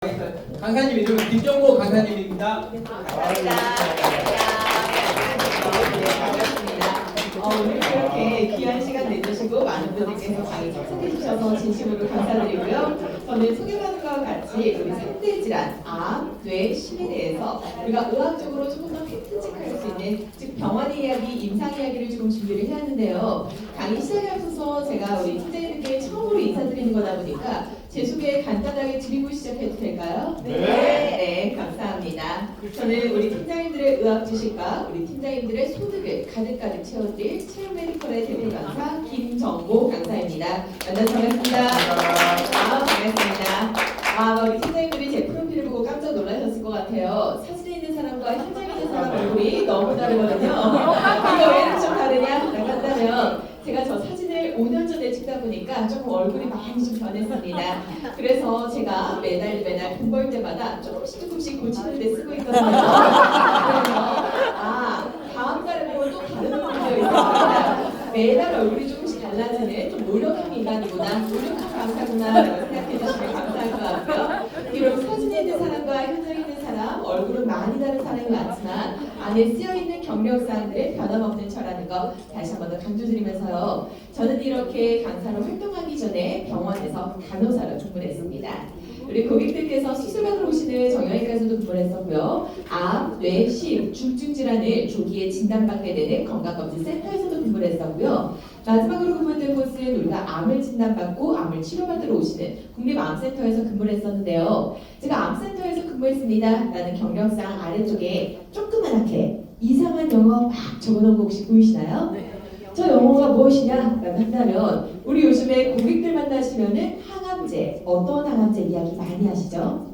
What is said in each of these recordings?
강사님 이름은 김정모 강사님입니다. 오늘 이렇게 귀한 시간 내주시고 많은 분들께서 강의 참석해 주셔서 진심으로 감사드리고요. 저는 소개받은 것과 같이 우리 3대 질환, 암, 뇌, 심에 대해서 우리가 의학적으로 조금 더 팩트체크할 수 있는 즉 병원 이야기, 임상 이야기를 조금 준비를 해왔는데요. 강의 시작에 앞서서 제가 우리 팀장님께 처음으로 인사드리는 거다 보니까 제 소개 간단하게 드리고 시작해도 될까요? 네, 감사합니다. 저는 우리 팀장님들의 의학 지식과 우리 팀장님들의 소득을 가득가득 채워드릴 체험 메디컬의 대표 강사 김정모 강사입니다. 만나서 반갑습니다. 반갑습니다. 우리 팀장님들이 제 프로필을 보고 깜짝 놀라셨을 것 같아요. 사진에 있는 사람과 현장에 있는 사람 얼굴이 너무 다르거든요. 이거 왜 이렇게 좀 다르냐라고 한다면 제가 저 사진을 5년 전에 찍다 보니까 조금 얼굴이 많이 좀 변했습니다. 그래서 제가 매달 돈 벌 때마다 조금씩 고치는 데 쓰고 있거든요. 그래서 다음 달에 보면 또 다른 얼굴이 되어 있습니다. 매달 얼굴이 조금씩 달라지는 좀 노력한 인간이구나, 노력한 강사구나라고 생각해 주시면 감사할 것 같고요. 비록 사진에 있는 사람과 현장에 있는 사람, 얼굴은 많이 다른 사람이 많지만 안에 쓰여있는 경력사항들의 변함없는 저라는 거 다시 한 번 더 강조드리면서요. 저는 이렇게 강사로 활동하기 전에 병원에서 간호사로 근무를 했습니다. 우리 고객들께서 수술받으러 오시는 정형외과에서도 근무를 했었고요. 암, 뇌, 심, 중증 질환을 조기에 진단받게 되는 건강검진센터에서도 근무를 했었고요. 마지막으로 근무했던 곳은 우리가 암을 진단받고 암을 치료받으러 오시는 국립암센터에서 근무를 했었는데요. 제가 암센터에서 근무했습니다 라는 경력상 아래쪽에 조그맣게 이상한 영어 막 적어놓은 거 혹시 보이시나요? 저 영어가 무엇이냐 라고 한다면 우리 요즘에 고객들 만나시면은 항암제, 어떤 항암제 이야기 많이 하시죠?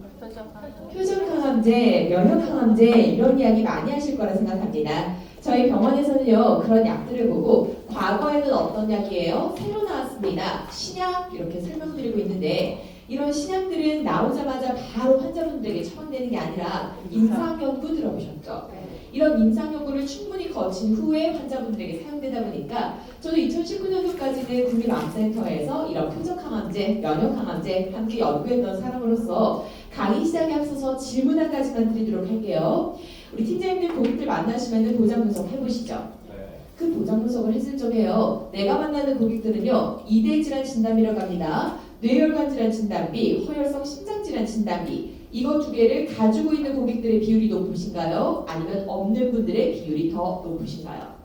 표적 항암제, 면역 항암제 이런 이야기 많이 하실 거라 생각합니다. 저희 병원에서는요 그런 약들을 보고 과거에는 어떤 약이에요? 새로 나왔습니다. 신약 이렇게 설명드리고 있는데 이런 신약들은 나오자마자 바로 환자분들에게 처방되는 게 아니라 임상연구 들어보셨죠? 이런 임상연구를 충분히 거친 후에 환자분들에게 사용되다 보니까 저도 2019년도까지는 국립암센터에서 이런 표적항암제, 면역항암제 함께 연구했던 사람으로서 강의 시작에 앞서서 질문 한 가지만 드리도록 할게요. 우리 팀장님들 고객들 만나시면 도장 분석 해보시죠. 그 도장 분석을 했을 적에요. 내가 만나는 고객들은요. 2대 질환 진단비라고 합니다. 뇌혈관 질환 진단비, 허혈성 심장 질환 진단비 이거 두 개를 가지고 있는 고객들의 비율이 높으신가요? 아니면 없는 분들의 비율이 더 높으신가요?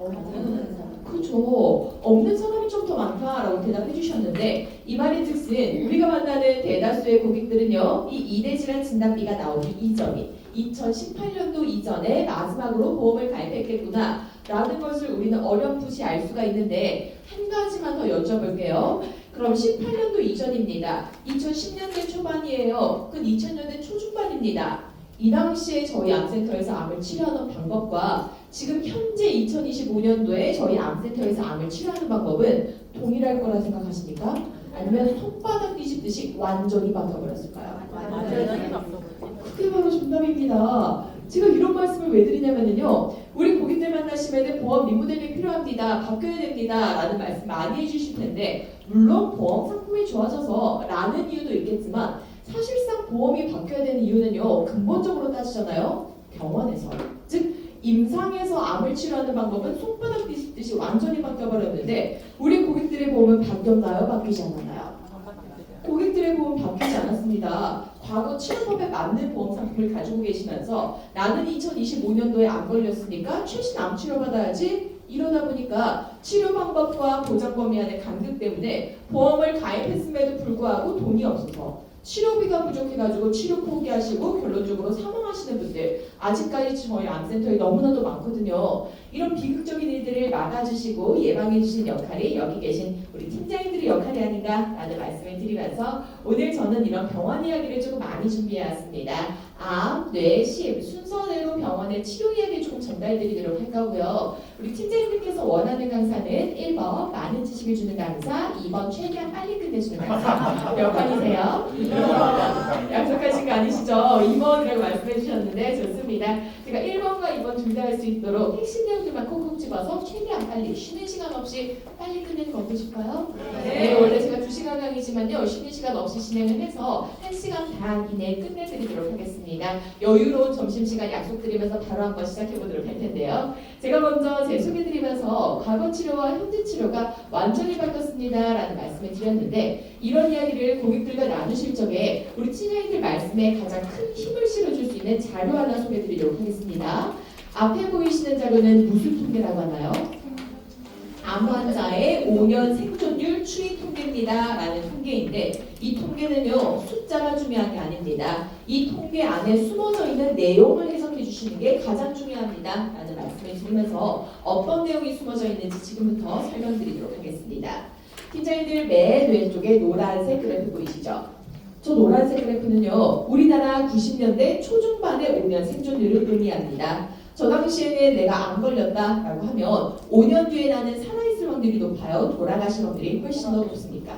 그렇죠. 없는 사람이 좀 더 많다라고 대답해 주셨는데 이 말인 즉슨 우리가 만나는 대다수의 고객들은요. 이 2대 질환 진단비가 나오기 이전인 2018년도 이전에 마지막으로 보험을 가입했겠구나 라는 것을 우리는 어렴풋이 알 수가 있는데 한 가지만 더 여쭤볼게요. 그럼 18년도 이전입니다. 2010년대 초반이에요. 그건 2000년대 초중반입니다. 이 당시에 저희 암센터에서 암을 치료하는 방법과 지금 현재 2025년도에 저희 암센터에서 암을 치료하는 방법은 동일할 거라 생각하십니까? 아니면 손바닥 뒤집듯이 완전히 바뀌어버렸을까요? 그게 바로 정답입니다. 제가 이런 말씀을 왜 드리냐면요. 우리 고객들 만나시면 보험 리모델링 필요합니다. 바뀌어야 됩니다. 라는 말씀 많이 해주실 텐데 물론 보험 상품이 좋아져서 라는 이유도 있겠지만 사실상 보험이 바뀌어야 되는 이유는요. 근본적으로 따지잖아요. 병원에서. 즉 임상에서 암을 치료하는 방법은 손바닥 뒤집듯이 완전히 바뀌어버렸는데 우리 고객들의 보험은 바뀌었나요? 바뀌지 않았나요? 고객들의 보험 바뀌지 않았습니다. 과거 치료법에 맞는 보험 상품을 가지고 계시면서 나는 2025년도에 암 걸렸으니까 최신 암 치료 받아야지 이러다 보니까 치료 방법과 보장 범위안의 간극 때문에 보험을 가입했음에도 불구하고 돈이 없어서 치료비가 부족해가지고 치료 포기하시고 결론적으로 사망하시는 분들 아직까지 저희 암센터에 너무나도 많거든요. 이런 비극적인 일들을 막아주시고 예방해주신 역할이 여기 계신 우리 팀장님들의 역할이 아닌가라는 말씀을 드리면서 오늘 저는 이런 병원 이야기를 조금 많이 준비해왔습니다. 암, 뇌, 심 순서대로 병원의 치료 이야기를 조금 전달드리도록 할 거고요. 우리 팀장님들께서 원하는 강사는 1번 많은 지식을 주는 강사, 2번 최대한 빨리 끝내주는 강사 몇 번이세요? 약속하신 거 아니시죠? 2번이라고 말씀해 주셨는데 좋습니다. 제가 1번과 2번 둘 다 할 수 있도록 핵심 내용 포인트만 콕콕 집어서 최대한 빨리 쉬는 시간 없이 빨리 끝내는 거 어떠실까요? 네, 원래 제가 2시간 강의지만요. 쉬는 시간 없이 진행을 해서 1시간 반 이내에 끝내드리도록 하겠습니다. 여유로운 점심시간 약속드리면서 바로 한번 시작해보도록 할 텐데요. 제가 먼저 제 소개드리면서 과거 치료와 현재 치료가 완전히 바뀌었습니다 라는 말씀을 드렸는데 이런 이야기를 고객들과 나누실 적에 우리 친구들 말씀에 가장 큰 힘을 실어줄 수 있는 자료 하나 소개드리도록 하겠습니다. 앞에 보이시는 자료는 무슨 통계라고 하나요? 암 환자의 5년 생존율 추이 통계입니다 라는 통계인데 이 통계는요 숫자가 중요한 게 아닙니다. 이 통계 안에 숨어져 있는 내용을 해석해 주시는 게 가장 중요합니다 라는 말씀을 드리면서 어떤 내용이 숨어져 있는지 지금부터 설명드리도록 하겠습니다. 팀장님들 맨 왼쪽에 노란색 그래프 보이시죠? 저 노란색 그래프는요 우리나라 90년대 초중반의 5년 생존율을 의미합니다. 저 당시에는 내가 안 걸렸다라고 하면 5년 뒤에 나는 살아있을 확률이 높아요? 돌아가실 확률이 훨씬 더 높습니까?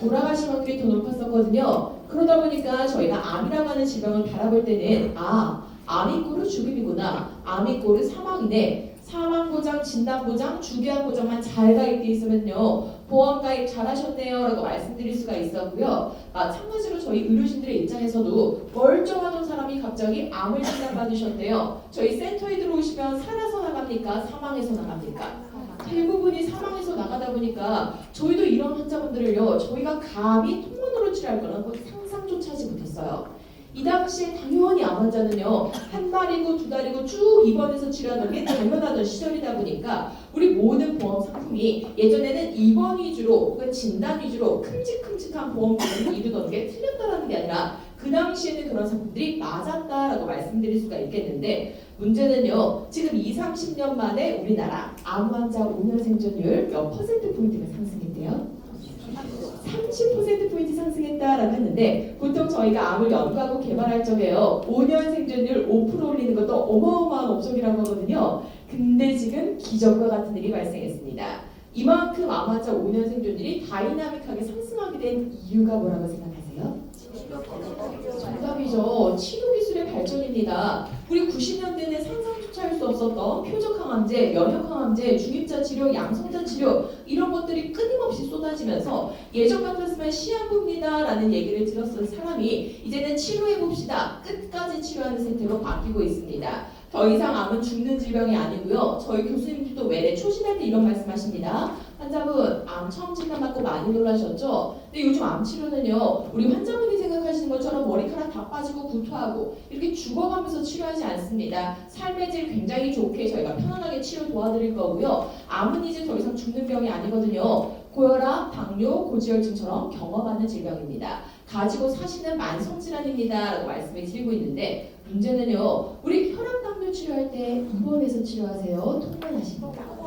돌아가실 확률이 더 높았었거든요. 그러다 보니까 저희가 암이라고 하는 질병을 바라볼 때는 암이 꼴은 죽음이구나. 암이 꼴은 사망이네. 사망보장, 진단보장, 주기한보장만 잘 가입돼 있으면요 보험 가입 잘하셨네요 라고 말씀드릴 수가 있었고요. 마찬가지로 저희 의료진들의 입장에서도 멀쩡하던 사람이 갑자기 암을 진단받으셨대요. 저희 센터에 들어오시면 살아서 나갑니까? 사망해서 나갑니까? 대부분이 사망해서 나가다 보니까 저희도 이런 환자분들을요 저희가 감히 통원으로 치료할 거는 상상조차 하지 못했어요. 이 당시에 당연히 암 환자는요 한 달이고 두 달이고 쭉 입원해서 치료하던 게 당연하던 시절이다 보니까 우리 모든 보험 상품이 예전에는 입원 위주로 혹은 진단 위주로 큼직큼직한 보험 기능을 이루던 게 틀렸다라는 게 아니라 그 당시에는 그런 상품들이 맞았다라고 말씀드릴 수가 있겠는데 문제는요 지금 20-30년 만에 우리나라 암 환자 5년 생존율 몇 %포인트가 상승했대요? 30%포인트 상승했다라고 했는데 보통 저희가 암을 연구하고 개발할 적에요 5년 생존율 5% 올리는 것도 어마어마한 업적이라고 하거든요. 근데 지금 기적과 같은 일이 발생했습니다. 이만큼 암 환자 5년 생존율이 다이나믹하게 상승하게 된 이유가 뭐라고 생각하세요? 정답이죠. 치료 기술의 발전입니다. 우리 90년대는 상상조차 할 수 없었던 표적 항암제, 면역 항암제, 중입자 치료, 양성자 치료 이런 것들이 끊임없이 쏟아지면서 예전 같았으면 시한부입니다라는 얘기를 들었던 사람이 이제는 치료해봅시다. 끝까지 치료하는 상태로 바뀌고 있습니다. 더 이상 암은 죽는 질병이 아니고요. 저희 교수님들도 외래 초신할 때 이런 말씀하십니다. 환자분 암 처음 진단받고 많이 놀라셨죠? 근데 요즘 암 치료는요 우리 환자분이 생각하시는 것처럼 머리카락 다 빠지고 구토하고 이렇게 죽어가면서 치료하지 않습니다. 삶의 질 굉장히 좋게 저희가 편안하게 치료 도와드릴 거고요. 암은 이제 더 이상 죽는 병이 아니거든요. 고혈압, 당뇨, 고지혈증처럼 경험하는 질병입니다. 가지고 사시는 만성질환입니다 라고 말씀을 드리고 있는데 문제는요 우리 혈압당뇨 치료할 때 입원해서 치료하세요? 통원하십니까?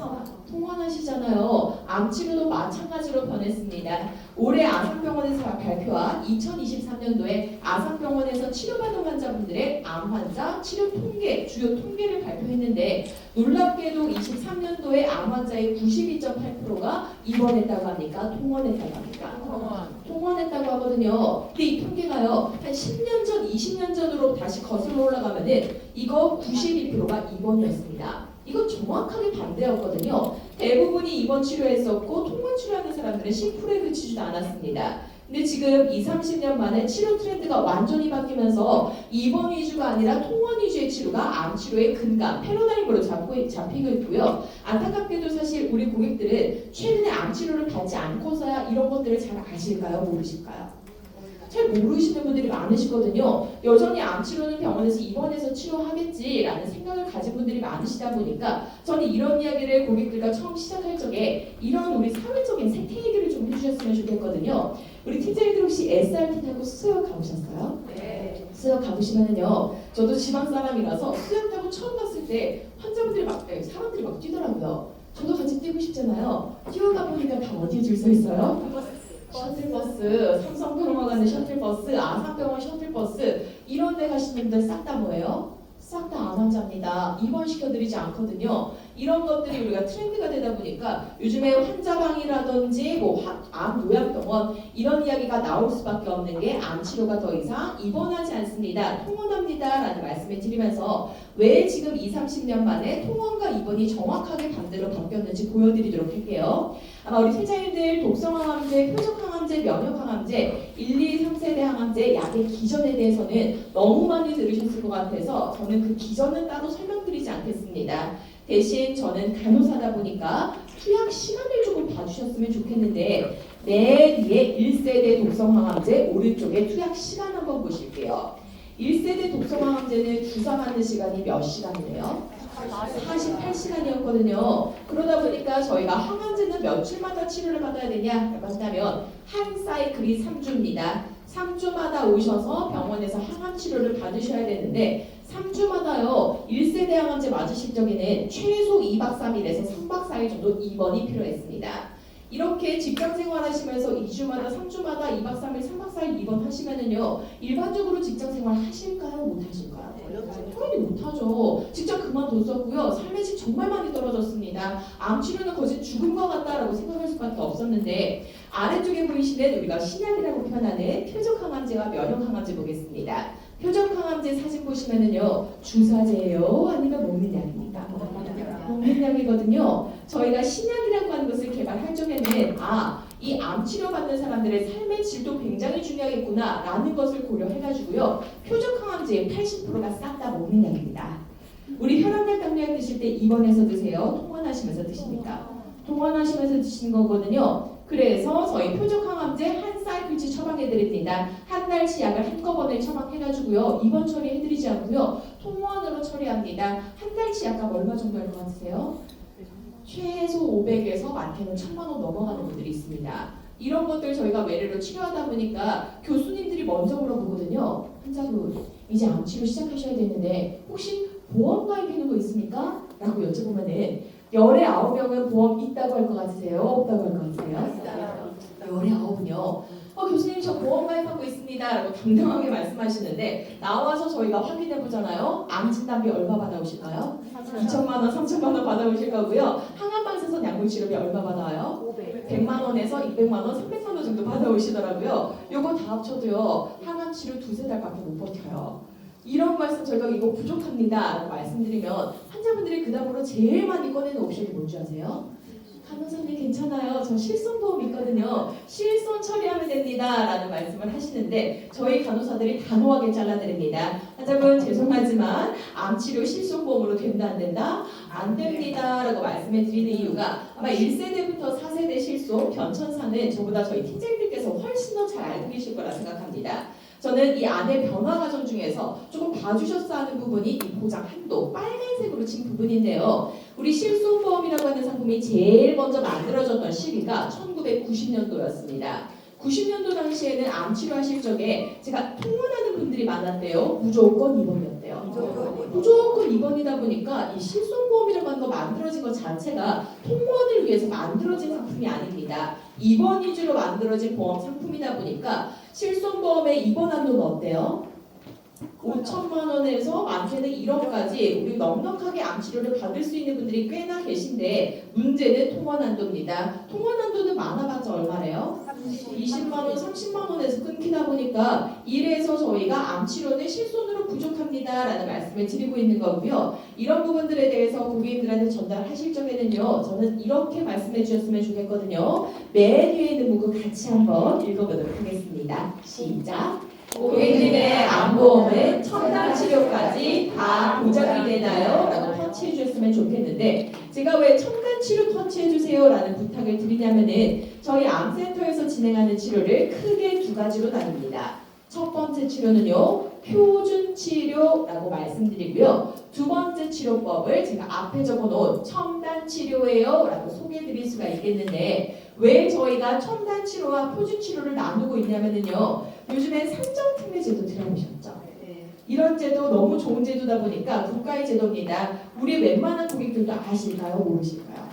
통원하시잖아요. 암 치료도 마찬가지로 변했습니다. 올해 아산병원에서 발표한 2023년도에 아산병원에서 치료받은 환자분들의 암 환자 치료 통계, 주요 통계를 발표했는데 놀랍게도 23년도에 암 환자의 92.8%가 입원했다고 합니까? 통원했다고 합니까? 통원했다고 하거든요. 근데 이 통계가요 한 10년 전, 20년 전으로 다시 거슬러 올라가면은 이거 92%가 입원이었습니다. 이거 정확하게 반대였거든요. 대부분이 입원 치료했었고 통원 치료하는 사람들은 10%에 그치지도 않았습니다. 근데 지금 20-30년 만에 치료 트렌드가 완전히 바뀌면서 입원 위주가 아니라 통원 위주의 치료가 암 치료의 근간, 패러다임으로 잡히고 있고요. 안타깝게도 사실 우리 고객들은 최근에 암 치료를 받지 않고서야 이런 것들을 잘 아실까요? 모르실까요? 잘 모르시는 분들이 많으시거든요. 여전히 암 치료는 병원에서 입원해서 치료하겠지라는 생각을 가진 분들이 많으시다 보니까 저는 이런 이야기를 고객들과 처음 시작할 적에 이런 우리 사회적인 생태 얘기를 좀 해주셨으면 좋겠거든요. 우리 팀장님들 혹시 SRT 타고 수영 가보셨어요? 네. 수영 가보시면은요. 저도 지방 사람이라서 수영 타고 처음 갔을 때 환자분들이 사람들이 막 뛰더라고요. 저도 같이 뛰고 싶잖아요. 뛰어가 보니까 다 어디에 줄 서 있어요? 셔틀버스, 삼성병원 가는 셔틀버스, 아산병원 셔틀버스 이런 데 가시는 분들 싹 다 뭐예요? 싹 다 암 환자입니다. 입원시켜드리지 않거든요. 이런 것들이 우리가 트렌드가 되다 보니까 요즘에 환자방이라든지 암 요양병원 이런 이야기가 나올 수밖에 없는 게 암 치료가 더 이상 입원하지 않습니다. 통원합니다 라는 말씀을 드리면서 왜 지금 20, 30년 만에 통원과 입원이 정확하게 반대로 바뀌었는지 보여드리도록 할게요. 아마 우리 세자님들 독성항암제, 표적항암제, 면역항암제 1, 2, 3세대 항암제 약의 기전에 대해서는 너무 많이 들으셨을 것 같아서 저는 그 기전은 따로 설명드리지 않겠습니다. 대신 저는 간호사다 보니까 투약 시간을 조금 봐주셨으면 좋겠는데 맨 위에 1세대 독성항암제 오른쪽에 투약 시간 한번 보실게요. 1세대 독성항암제는 주사 맞는 시간이 몇 시간이래요? 48시간이었거든요. 그러다 보니까 저희가 항암제는 며칠마다 치료를 받아야 되냐라고 한다면 한 사이클이 3주입니다. 3주마다 오셔서 병원에서 항암 치료를 받으셔야 되는데 3주마다요 1세대 항암제 맞으실 적에는 최소 2박 3일에서 3박 4일 정도 입원이 필요했습니다. 이렇게 직장 생활하시면서 2주마다 3주마다 2박 3일, 3박 4일 입원하시면은요 일반적으로 직장 생활 하실까요? 못 하실까요? 당연히 못하죠. 직장 그만뒀었고요. 삶의 질 정말 많이 떨어졌습니다. 암 치료는 거의 죽은 것 같다라고 생각할 수밖에 없었는데 아래쪽에 보이시는 우리가 신약이라고 표현하는 표적항암제와 면역항암제 보겠습니다. 표적항암제 사진 보시면은요 주사제예요? 아니면 먹는 약입니까? 먹는 약이거든요. 저희가 신약이라고 하는 것을 개발할 적에는 이 암 치료 받는 사람들의 삶의 질도 굉장히 중요하겠구나 라는 것을 고려해가지고요. 표적항암제의 80%가 싹 다 먹는 약입니다. 우리 혈압약 당뇨약 드실 때 입원해서 드세요? 통원하시면서 드십니까? 통원하시면서 드시는 거거든요. 그래서 저희 표적항암제 한 사이클치 처방해드립니다. 한 달치 약을 한꺼번에 처방해가지고요. 입원 처리해드리지 않고요. 통원으로 처리합니다. 한 달치 약값 얼마 정도 할 것 같으세요? 최소 500에서 많게는 1000만 원 넘어가는 분들이 있습니다. 이런 것들 저희가 외래로 치료하다 보니까 교수님들이 먼저 물어보거든요. 환자분 이제 암 치료 시작하셔야 되는데 혹시 보험 가입해놓은 거 있습니까? 라고 여쭤보면은 열의 9명은 보험 있다고 할 것 같으세요? 없다고 할 것 같으세요? 열의 9은요. 교수님 저 보험 가입하고 있습니다 라고 당당하게 말씀하시는데 나와서 저희가 확인해 보잖아요. 암 진단비 얼마 받아오실까요? 2천만 원, 3천만 원 받아오실 거고요. 항암방사선 약물치료비 얼마 받아요? 100만 원에서 200만 원, 300만 원 정도 받아오시더라고요. 요거 다 합쳐도요. 항암치료 2~3달밖에 못 버텨요. 이런 말씀 저희가 이거 부족합니다 라고 말씀드리면 환자분들이 그 다음으로 제일 많이 꺼내는 옵션이 뭔지 아세요? 간호사님 괜찮아요. 저 실손보험 있거든요. 실손 처리하면 됩니다 라는 말씀을 하시는데 저희 간호사들이 단호하게 잘라드립니다. 환자분 죄송하지만 암치료 실손보험으로 된다 안 된다? 안 됩니다 라고 말씀해 드리는 이유가 아마 1세대부터 4세대 실손 변천사는 저보다 저희 팀장님들께서 훨씬 더 잘 알고 계실 거라 생각합니다. 저는 이 안에 변화 과정 중에서 조금 봐주셨어 하는 부분이 이 보장 한도 빨간색으로 친 부분인데요. 우리 실손보험이라고 하는 상품이 제일 먼저 만들어졌던 시기가 1990년도였습니다. 90년도 당시에는 암 치료하실 적에 제가 통원하는 분들이 많았대요. 무조건 입원이었대요. 무조건 입원이다 보니까 이 실손보험이라고 하는 거 만들어진 것 자체가 통원을 위해서 만들어진 상품이 아닙니다. 입원 위주로 만들어진 보험 상품이다 보니까 실손보험의 입원 한도는 어때요? 5천만 원에서 많게는 1억까지 우리 넉넉하게 암 치료를 받을 수 있는 분들이 꽤나 계신데 문제는 통원 한도입니다. 통원 한도는 많아봤자 얼마래요? 20만 원, 30만 원에서 끊기다 보니까 이래서 저희가 암 치료는 실손으로 부족합니다 라는 말씀을 드리고 있는 거고요. 이런 부분들에 대해서 고객님들한테 전달하실 적에는요. 저는 이렇게 말씀해 주셨으면 좋겠거든요. 맨 위에 있는 문구 같이 한번 읽어보도록 하겠습니다. 시작! 고객님의 암보험은 첨단 치료까지 다 보장이 되나요? 라고 터치해 주셨으면 좋겠는데 제가 왜 첨단 치료 터치해 주세요 라는 부탁을 드리냐면은 저희 암센터에서 진행하는 치료를 크게 두 가지로 나눕니다. 첫 번째 치료는요 표준 치료라고 말씀드리고요. 두 번째 치료법을 제가 앞에 적어놓은 첨단 치료예요 라고 소개해 드릴 수가 있겠는데 왜 저희가 첨단 치료와 표준 치료를 나누고 있냐면요. 요즘에 산정특례 제도 들어보셨죠? 이런 제도 너무 좋은 제도다 보니까 국가의 제도입니다. 우리 웬만한 고객들도 아실까요? 모르실까요?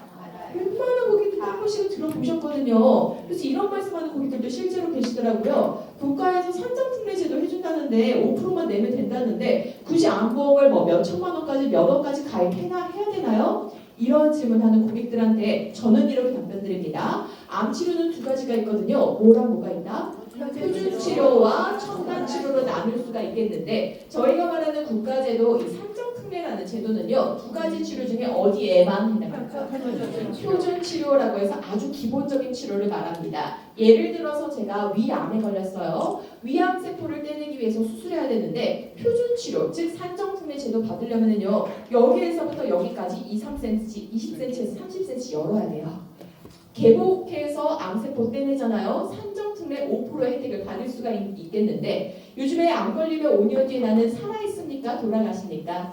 웬만한 고객들도 한 번씩은 들어보셨거든요. 그래서 이런 말씀하는 고객들도 실제로 계시더라고요. 국가에서 산정특례 제도 해준다는데 5%만 내면 된다는데 굳이 암보험을 뭐 몇 천만 원까지 몇 억까지 가입해야 해야 되나요? 이런 질문하는 고객들한테 저는 이렇게 답변 드립니다. 암 치료는 두 가지가 있거든요. 뭐랑 뭐가 있다? 표준 치료와 첨단 치료로 나눌 수가 있겠는데 저희가 말하는 국가제도 이 산정특례라는 제도는요 두 가지 치료 중에 어디에만 해당합니까? 표준 치료라고 해서 아주 기본적인 치료를 말합니다. 예를 들어서 제가 위암에 걸렸어요. 위암 세포를 떼내기 위해서 수술해야 되는데 표준 치료 즉 산정특례 제도 받으려면요 여기에서부터 여기까지 2, 3cm, 20cm에서 30cm 열어야 돼요. 개복해서 암세포 떼내잖아요. 산정특례 5% 혜택을 받을 수가 있겠는데 요즘에 암 걸리면 5년 뒤에 나는 살아있습니까? 돌아가십니까?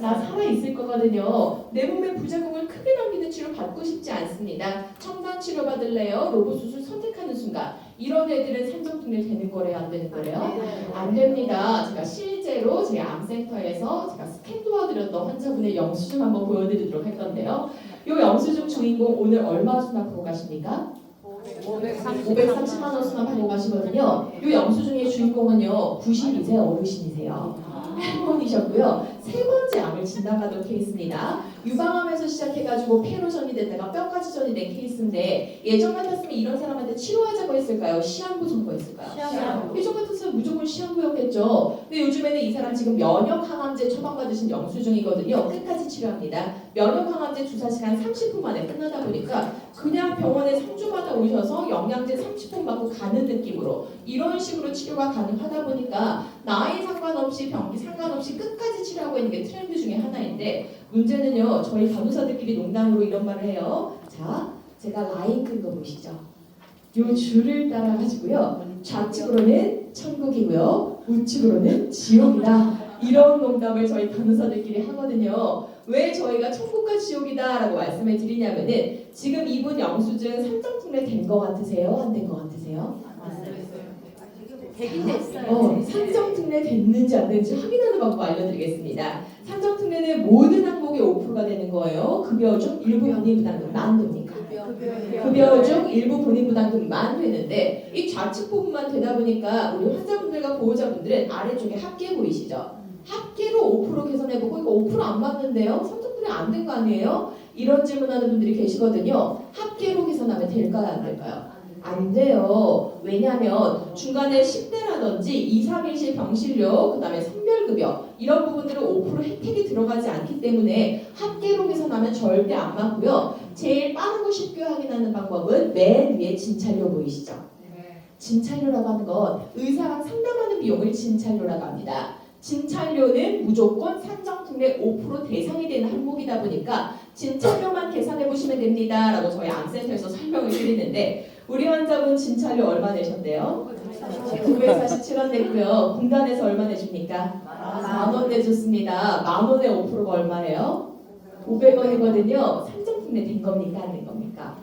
나 살아있을 거거든요. 내 몸에 부작용을 크게 남기는 치료 받고 싶지 않습니다. 첨단 치료 받을래요? 로봇 수술 선택하는 순간 이런 애들은 산정특례 되는 거래요? 안 되는 거래요? 안 됩니다. 제가 실제로 제 암센터에서 제가 스캔 도와드렸던 환자분의 영수증 한번 보여드리도록 할 건데요. 이 영수증 주인공 오늘 얼마 수납하고 가십니까? 530만 원 수납하고 가시거든요. 이 영수증의 주인공은요 92세 어르신이세요. 할머니셨고요. 세 번째 암을 진단받은 케이스입니다. 유방암에서 시작해가지고 폐로전이 됐다가 뼈까지 전이 된 케이스인데 예전 같았으면 이런 사람한테 치료하자고 했을까요? 시한부 선고했을까요? 예전 같았으면 무조건 시한부였겠죠. 근데 요즘에는 이 사람 지금 면역항암제 처방받으신 영수증이거든요. 끝까지 치료합니다. 면역항암제 주사 시간 30분 만에 끝나다 보니까 그냥 병원에 상주받아 오셔서 영양제 30분 받고 가는 느낌으로 이런 식으로 치료가 가능하다 보니까 나이 상관없이 병기 상관없이 끝까지 치료하고 있는 게 트렌드 중에 하나인데 문제는요 저희 간호사들끼리 농담으로 이런 말을 해요. 자 제가 라인 끈 거 보이시죠? 요 줄을 따라 가지고요 좌측으로는 천국이고요 우측으로는 지옥이다 이런 농담을 저희 간호사들끼리 하거든요. 왜 저희가 천국과 지옥이다 라고 말씀을 드리냐면은 지금 이분 영수증 산정특례 된 거 같으세요? 안 된 거 같으세요? 되긴 됐어요. 산정특례 됐는지 안 됐는지 확인하는 방법 알려드리겠습니다. 산정특례는 모든 항목의 5%가 되는 거예요. 급여 중 일부 본인부담금만 됩니까? 급여 중 일부 본인부담금만 되는데 이 좌측 부분만 되다 보니까 우리 환자분들과 보호자분들은 아래쪽에 합계 보이시죠? 합계로 5% 계산해보고 이거 5%안 맞는데요? 산정특례 안 된 거 아니에요? 이런 질문하는 분들이 계시거든요. 합계로 계산하면 될까요? 안 될까요? 안 돼요. 왜냐하면 중간에 10대라든지 2, 3일씩 병실료, 그 다음에 선별급여 이런 부분들은 5% 혜택이 들어가지 않기 때문에 합계로 계산하면 절대 안 맞고요. 제일 빠르고 쉽게 확인하는 방법은 맨 위에 진찰료 보이시죠? 진찰료라고 하는 건 의사랑 상담하는 비용을 진찰료라고 합니다. 진찰료는 무조건 산정특례 5% 대상이 되는 항목이다 보니까 진찰료만 계산해 보시면 됩니다 라고 저희 암센터에서 설명을 드리는데 우리 환자분 진찰료 얼마 내셨대요? 947원 냈고요. 분간해서 얼마 내줍니까? 10,000원 내줬습니다. 10,000원에 5%가 얼마예요? 500원이거든요. 산정특례 된 겁니까? 안 된 겁니까?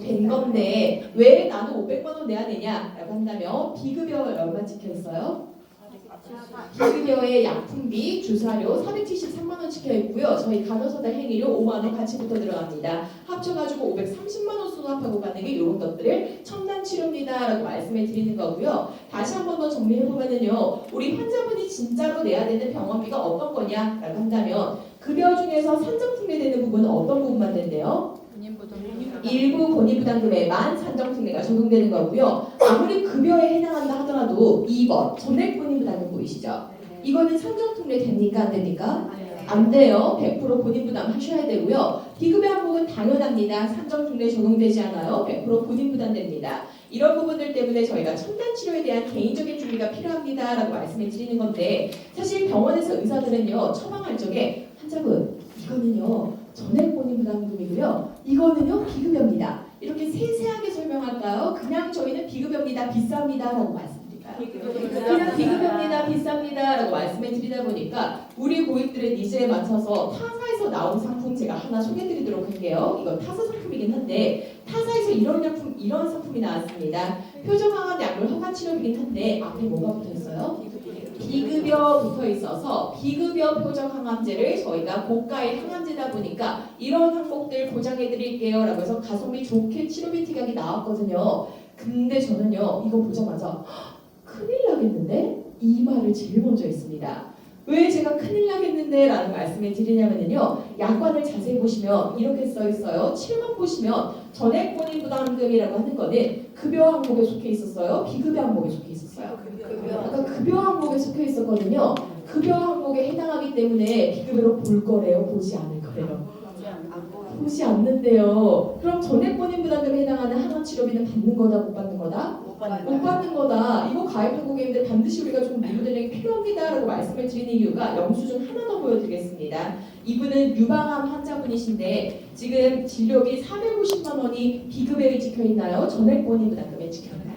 된 건데 왜 나는 500만 원 내야 되냐? 라고 한다면 비급여 얼마 찍혀 있어요? 비급여의 약품비, 주사료 473만 원 찍혀 있고요. 저희 간호사들 행위료 5만 원 같이 붙어 들어갑니다. 합쳐가지고 530만 원 수납하고 가는 게 이런 것들을 첨단 치료입니다라고 말씀을 드리는 거고요. 다시 한 번 더 정리해 보면은요, 우리 환자분이 진짜로 내야 되는 병원비가 어떤 거냐라고 한다면 급여 중에서 산정특례되는 부분은 어떤 부분만 된대요? 일부 본인부담금에만 산정특례가 적용되는 거고요. 아무리 급여에 해당한다 하더라도 2번 전액 본인부담금 보이시죠? 이거는 산정특례 됩니까? 안 됩니까? 안 돼요. 100% 본인부담 하셔야 되고요. 비급여 항목은 당연합니다. 산정특례 적용되지 않아요. 100% 본인부담됩니다. 이런 부분들 때문에 저희가 첨단치료에 대한 개인적인 준비가 필요합니다 라고 말씀을 드리는 건데 사실 병원에서 의사들은요 처방할 적에 환자분 이거는요 전액 본인부담금이고요 이거는요 비급여입니다 이렇게 세세하게 설명할까요? 그냥 저희는 비급여입니다 비쌉니다 라고 말씀드릴까요? 그냥 비급여입니다 비쌉니다 라고 말씀을 드리다 보니까 우리 고객들의 니즈에 맞춰서 타사에서 나온 상품 제가 하나 소개해드리도록 할게요. 이건 타사 상품이긴 한데 타사에서 이런 상품이 나왔습니다. 표정항암 약물 허가 치료이긴 한데 앞에 뭐가 붙어있어요? 비급여 붙어 있어서 비급여 표적 항암제를 저희가 고가의 항암제다 보니까 이런 항목들 보장해 드릴게요 라고 해서 가성비 좋게 치료비 특약이 나왔거든요. 근데 저는요 이거 보자마자 "헉, 큰일 나겠는데? 이 말을 제일 먼저 했습니다. 왜 제가 큰일 나겠는데 라는 말씀을 드리냐면요 약관을 자세히 보시면 이렇게 써 있어요. 7번 보시면 전액 본인 부담금이라고 하는 거는 급여 항목에 속해 있었어요? 비급여 항목에 속해 있었어요? 아까 급여 항목에 속해 있었거든요. 급여 항목에 해당하기 때문에 비급여로 볼 거래요? 보지 않을 거래요? 보지 않는데요. 그럼 전액 본인 부담금에 해당하는 항암 치료비는 받는 거다 못 받는 거다? 못 받는 거다. 이거 가입한 고객님들 반드시 우리가 좀 미루되는 게 필요합니다라고 말씀을 드리는 이유가 영수증 하나 더 보여드리겠습니다. 이분은 유방암 환자분이신데 지금 진료비 450만 원이 비급여에 찍혀 있나요? 전액 본인 부담금에 찍혀 있나요?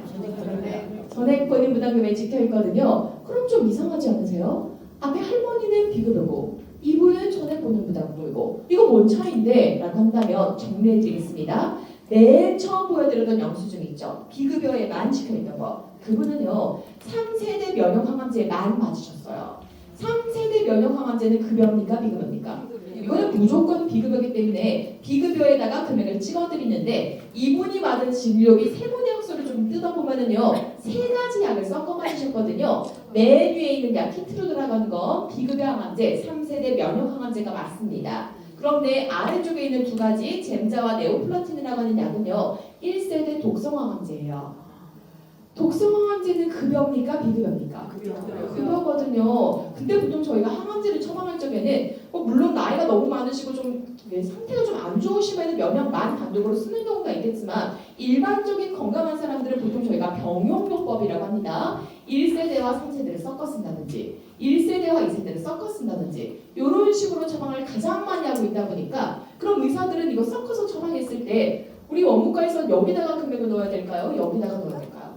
전액 본인 부담금에 찍혀 있거든요. 그럼 좀 이상하지 않으세요? 앞에 할머니는 비급여고 이분은 전액 본인 부담금이고 이거 뭔 차이인데? 라고 한다면 정리해 드리겠습니다. 맨 처음 보여드렸던 영수증 있죠? 비급여에만 찍혀있던 거. 그분은요 3세대 면역항암제만 맞으셨어요. 3세대 면역항암제는 급여입니까? 비급여입니까? 이거는 무조건 비급여이기 때문에 비급여에다가 금액을 찍어드리는데 이분이 맞은 진료비 세부내역서를 좀 뜯어보면은요 3가지 약을 섞어 맞으셨거든요. 맨 위에 있는 약 키트로 들어가는 건 비급여 항암제 3세대 면역항암제가 맞습니다. 그런데 아래쪽에 있는 2가지 젬자와 네오플라틴이라고 하는 약은요 1세대 독성항암제예요. 독성항암제는 급여입니까? 비급여입니까? 급여거든요. 근데 보통 저희가 항암제를 처방할 적에는 물론 나이가 너무 많으시고 좀 상태가 좀 안 좋으시면 면역만 단독으로 쓰는 경우가 있겠지만 일반적인 건강한 사람들은 보통 저희가 병용요법이라고 합니다. 1세대와 3세대를 섞어 쓴다든지 1세대와 2세대를 섞어 쓴다든지 이런 식으로 처방을 가장 많이 하고 있다 보니까 그럼 의사들은 이거 섞어서 처방했을 때 우리 원무과에서 여기다가 금액을 넣어야 될까요? 여기다가 넣어야 될까요?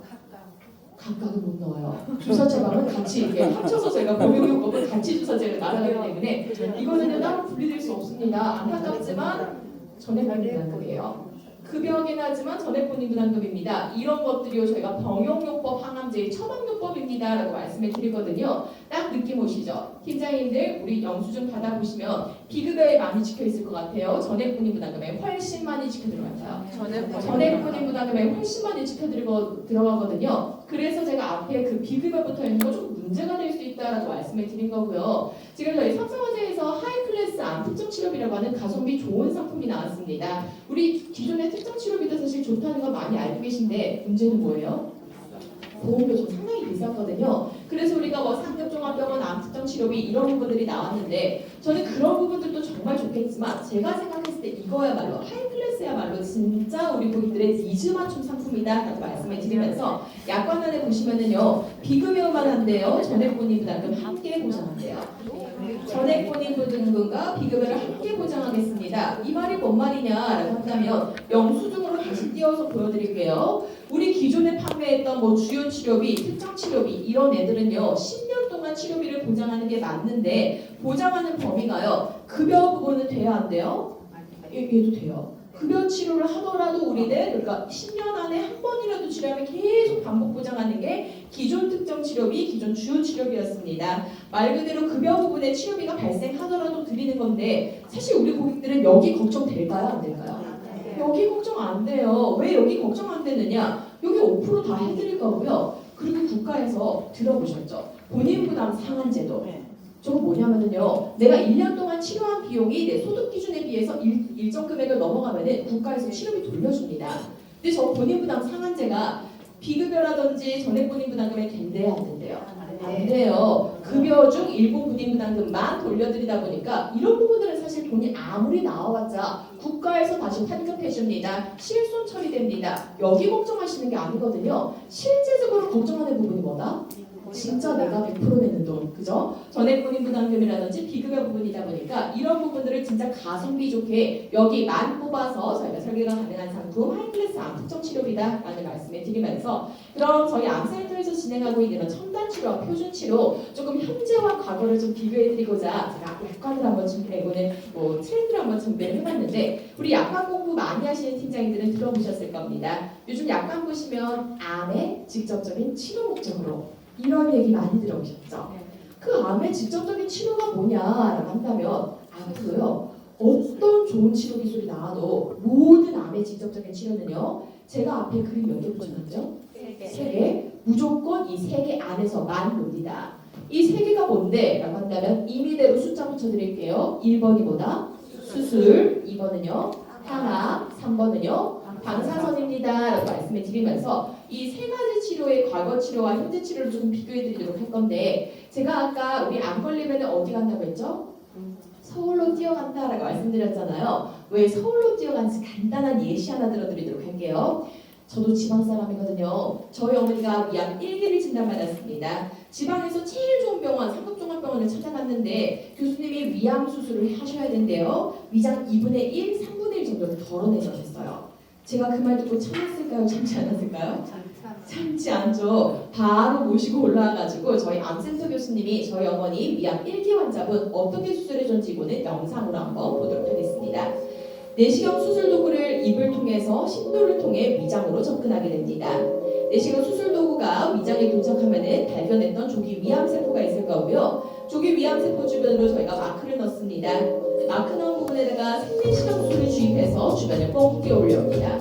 각각은 못 넣어요. 주사 처방은 같이 이렇게 합쳐서 저희가 병용요법은 같이 주사제를 날아가기 때문에 이거는 따로 분리될 수 없습니다. 안타깝지만 전액 본인 부담금이에요. 급여긴 하지만 전액 본인 부담금입니다. 이런 것들이요 저희가 병용요법 항암제의 처방요법입니다 라고 말씀을 드리거든요. 딱 느낌 오시죠? 팀장님들 우리 영수증 받아보시면 비급여에 많이 찍혀있을 것 같아요. 전액 본인 부담금에 훨씬 많이 찍혀 들어가요. 전액 본인 부담금에 훨씬 많이 찍혀 들어가거든요. 그래서 제가 앞에 그 비급여부터 있는 거 좀 문제가 될 수 있다라고 말씀을 드린 거고요. 지금 저희 삼성화재에서 하이클래스 암 특정 치료비라고 하는 가성비 좋은 상품이 나왔습니다. 우리 기존의 특정 치료비도 사실 좋다는 거 많이 알고 계신데 문제는 뭐예요? 보험료 좀 상당히 비쌌거든요. 그래서 우리가 뭐 상급종합병원 암특정 치료비 이런 부분들이 나왔는데 저는 그런 부분들도 정말 좋겠지만 제가 생각했을 때 이거야말로 하이클래스야말로 진짜 우리 고객들의 니즈 맞춤 상품이다 라고 말씀을 드리면서 약관안에 보시면은요 비급여만 한데요 전액 본인 부담금 함께 보장한대요. 전액 본인 부담금과 비급여를 함께 보장하겠습니다. 이 말이 뭔 말이냐라고 한다면 영수증으로 다시 띄워서 보여드릴게요. 우리 기존에 판매했던 뭐 주요 치료비, 특정 치료비 이런 애들은요 10년 동안 치료비를 보장하는 게 맞는데 보장하는 범위가요 급여 부분은 돼야 안 돼요? 얘도 돼요. 급여 치료를 하더라도 우리는 그러니까 10년 안에 한 번이라도 치료하면 계속 반복 보장하는 게 기존 특정 치료비, 기존 주요 치료비였습니다. 말 그대로 급여 부분에 치료비가 발생하더라도 드리는 건데 사실 우리 고객들은 여기 걱정될까요? 안 될까요? 여기 걱정 안 돼요. 왜 여기 걱정 안 되느냐? 여기 5%다 해드릴 거고요. 그리고 국가에서 들어보셨죠? 본인 부담 상한제도. 저거 뭐냐면요. 내가 1년 동안 치료한 비용이 내 소득 기준에 비해서 일정 금액을 넘어가면은 국가에서 치료비 돌려줍니다. 근데 저 본인 부담 상한제가 비급여라든지 전액 본인 부담금에 된대요, 안 된대요? 안 돼요. 급여 중 일부 본인 부담금만 돌려드리다 보니까 이런 부분들은 사실 돈이 아무리 나와봤자 국가에서 다시 환급해줍니다. 실손 처리됩니다. 여기 걱정하시는 게 아니거든요. 실제적으로 걱정하는 부분이 뭐다? 진짜 내가 100% 내는 돈, 그죠? 전액 본인 부담금이라든지 비급여 부분이다 보니까 이런 부분들을 진짜 가성비 좋게 여기만 뽑아서 저희가 설계가 가능한 상품 하이클래스 암 특정 치료비다라는 말씀을 드리면서 그럼 저희 암센터에서 진행하고 있는 첨단 치료, 표준 치료 조금 현재와 과거를 좀 비교해드리고자 제가 약관을 한번 준비해보는 뭐 트렌드를 한번 준비를 해봤는데 우리 약관 공부 많이 하시는 팀장님들은 들어보셨을 겁니다. 요즘 약관 보시면 암의 직접적인 치료 목적으로 이런 얘기 많이 들어보셨죠? 그 암의 직접적인 치료가 뭐냐라고 한다면 앞으로요 어떤 좋은 치료 기술이 나와도 모든 암의 직접적인 치료는요 제가 앞에 그림 몇 개 붙여놨죠? 3개. 무조건 이 3개 안에서만 놉니다. 이 3개가 뭔데? 라고 한다면 임의대로 숫자 붙여드릴게요. 1번이 뭐다? 수술. 2번은요? 항암. 3번은요? 방사선입니다. 라고 말씀을 드리면서 이 3가지 치료의 과거 치료와 현재 치료를 좀 비교해 드리도록 할 건데 제가 아까 우리 암 걸리면 어디 간다고 했죠? 서울로 뛰어간다라고 말씀드렸잖아요. 왜 서울로 뛰어가는지 간단한 예시 하나 들어드리도록 할게요. 저도 지방 사람이거든요. 저희 어머니가 위암 1기를 진단받았습니다. 지방에서 제일 좋은 병원, 상급종합병원을 찾아갔는데 교수님이 위암 수술을 하셔야 된대요. 위장 2분의 1, 3분의 1 정도를 덜어내셨어요. 제가 그 말 듣고 참았을까요? 참지 않았을까요? 참지 않죠. 바로 모시고 올라와가지고 저희 암센터 교수님이 저희 어머니 위암 1기 환자분 어떻게 수술해줬는지 이거는 영상으로 한번 보도록 하겠습니다. 내시경 수술 도구를 입을 통해서 신도를 통해 위장으로 접근하게 됩니다. 내시경 수술 도구가 위장에 도착하면은 발견했던 조기 위암 세포가 있을 거고요. 조기 위암 세포 주변으로 저희가 마크를 넣습니다. 마크 넣은 부분에다가 생내시경 수를 주입해서 주변을 뻥 띄어 올려옵니다.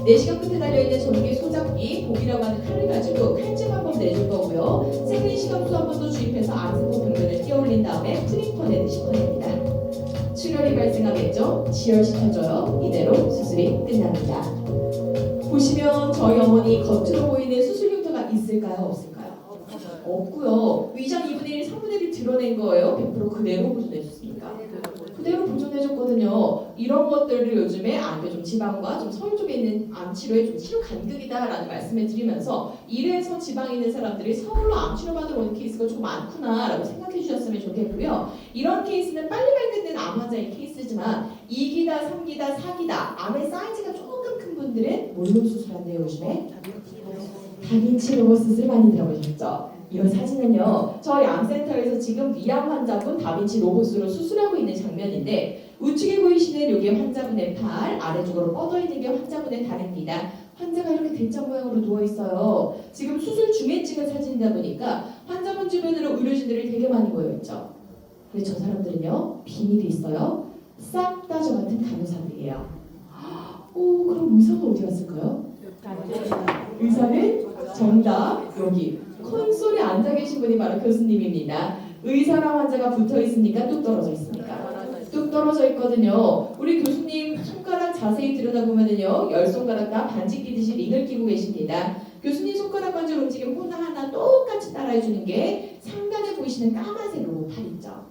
내시경 끝에 달려있는 전기 소잡기, 독이라고 하는 칼을 가지고 칼집 한번 내줄 거고요. 생내시경수 한 번 더 주입해서 암세포 병변을 띄어 올린 다음에 프링 퍼내듯이 퍼냅니다. 출혈이 발생하겠죠? 지혈시켜줘요. 이대로 수술이 끝납니다. 보시면 저희 어머니 겉으로 보이는 수술 흉터가 있을까요? 없을까요? 없고요. 위장 2분의 1, 3분의 1을 드러낸 거예요. 100% 그대로 보존해줬습니까? 그대로 보존해줬거든요. 이런 것들을 요즘에 좀 지방과 좀 서울 쪽에 있는 암치료에 좀 치료 간극이다라는 말씀을 드리면서 이래서 지방에 있는 사람들이 서울로 암치료 받으러 오는 케이스가 좀 많구나라고 생각해 주셨으면 좋겠고요. 이런 케이스는 빨리 발견된 암 환자의 케이스지만 2기다, 3기다, 4기다 암의 사이즈가 조금 큰 분들은 뭘로 수술한대요 요즘에? 다빈치 로봇 수술 많이 들어보셨죠? 이 사진은요 저희 암센터에서 지금 위암 환자분 다빈치 로봇으로 수술하고 있는 장면인데 우측에 보이시는 이게 환자분의 팔, 아래쪽으로 뻗어 있는 게 환자분의 다리입니다. 환자가 이렇게 대자 모양으로 누워 있어요. 지금 수술 중에 찍은 사진이다 보니까 환자분 주변으로 의료진들이 되게 많이 모여 있죠. 근데 저 사람들은요 비밀이 있어요. 싹 다 저 같은 간호사들이에요. 오 그럼 의사가 어디 갔을까요? 의사는 정답 여기 콘솔에 앉아 계신 분이 바로 교수님입니다. 의사랑 환자가 붙어 있습니까? 뚝 떨어져 있습니까? 뚝 떨어져 있거든요. 우리 교수님 손가락 자세히 들여다보면은요 10손가락 다 반지 끼듯이 링을 끼고 계십니다. 교수님 손가락 관절 움직임 하나하나 똑같이 따라해주는 게 상단에 보이시는 까만색 로봇 팔 있죠?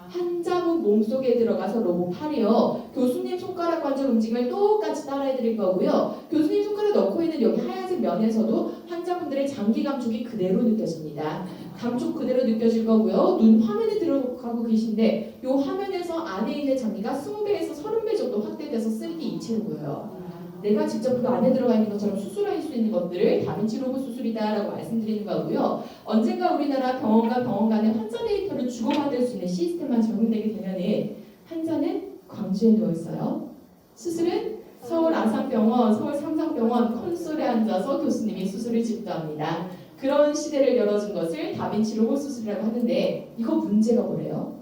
환자분 몸속에 들어가서 로봇 팔이요. 교수님 손가락 관절 움직임을 똑같이 따라해드릴 거고요. 교수님 손가락 넣고 있는 여기 하얀색 면에서도 환자분들의 장기 감촉이 그대로 느껴집니다. 감촉 그대로 느껴질 거고요. 눈 화면에 들어가고 계신데 이 화면에서 안에 있는 장기가 20배에서 30배 정도 확대돼서 3D 이체로 보여요. 내가 직접 그 안에 들어가 있는 것처럼 수술할 수 있는 것들을 다빈치 로봇 수술이다라고 말씀드리는 거고요. 언젠가 우리나라 병원과 병원 간의 환자 데이터를 주고받을 수 있는 시스템만 적용되게 되면은 환자는 광주에 누워 있어요. 수술은 서울 아산병원, 서울 삼성병원 콘솔에 앉아서 교수님이 수술을 집도합니다. 그런 시대를 열어준 것을 다빈치 로봇 수술이라고 하는데 이거 문제가 뭐래요?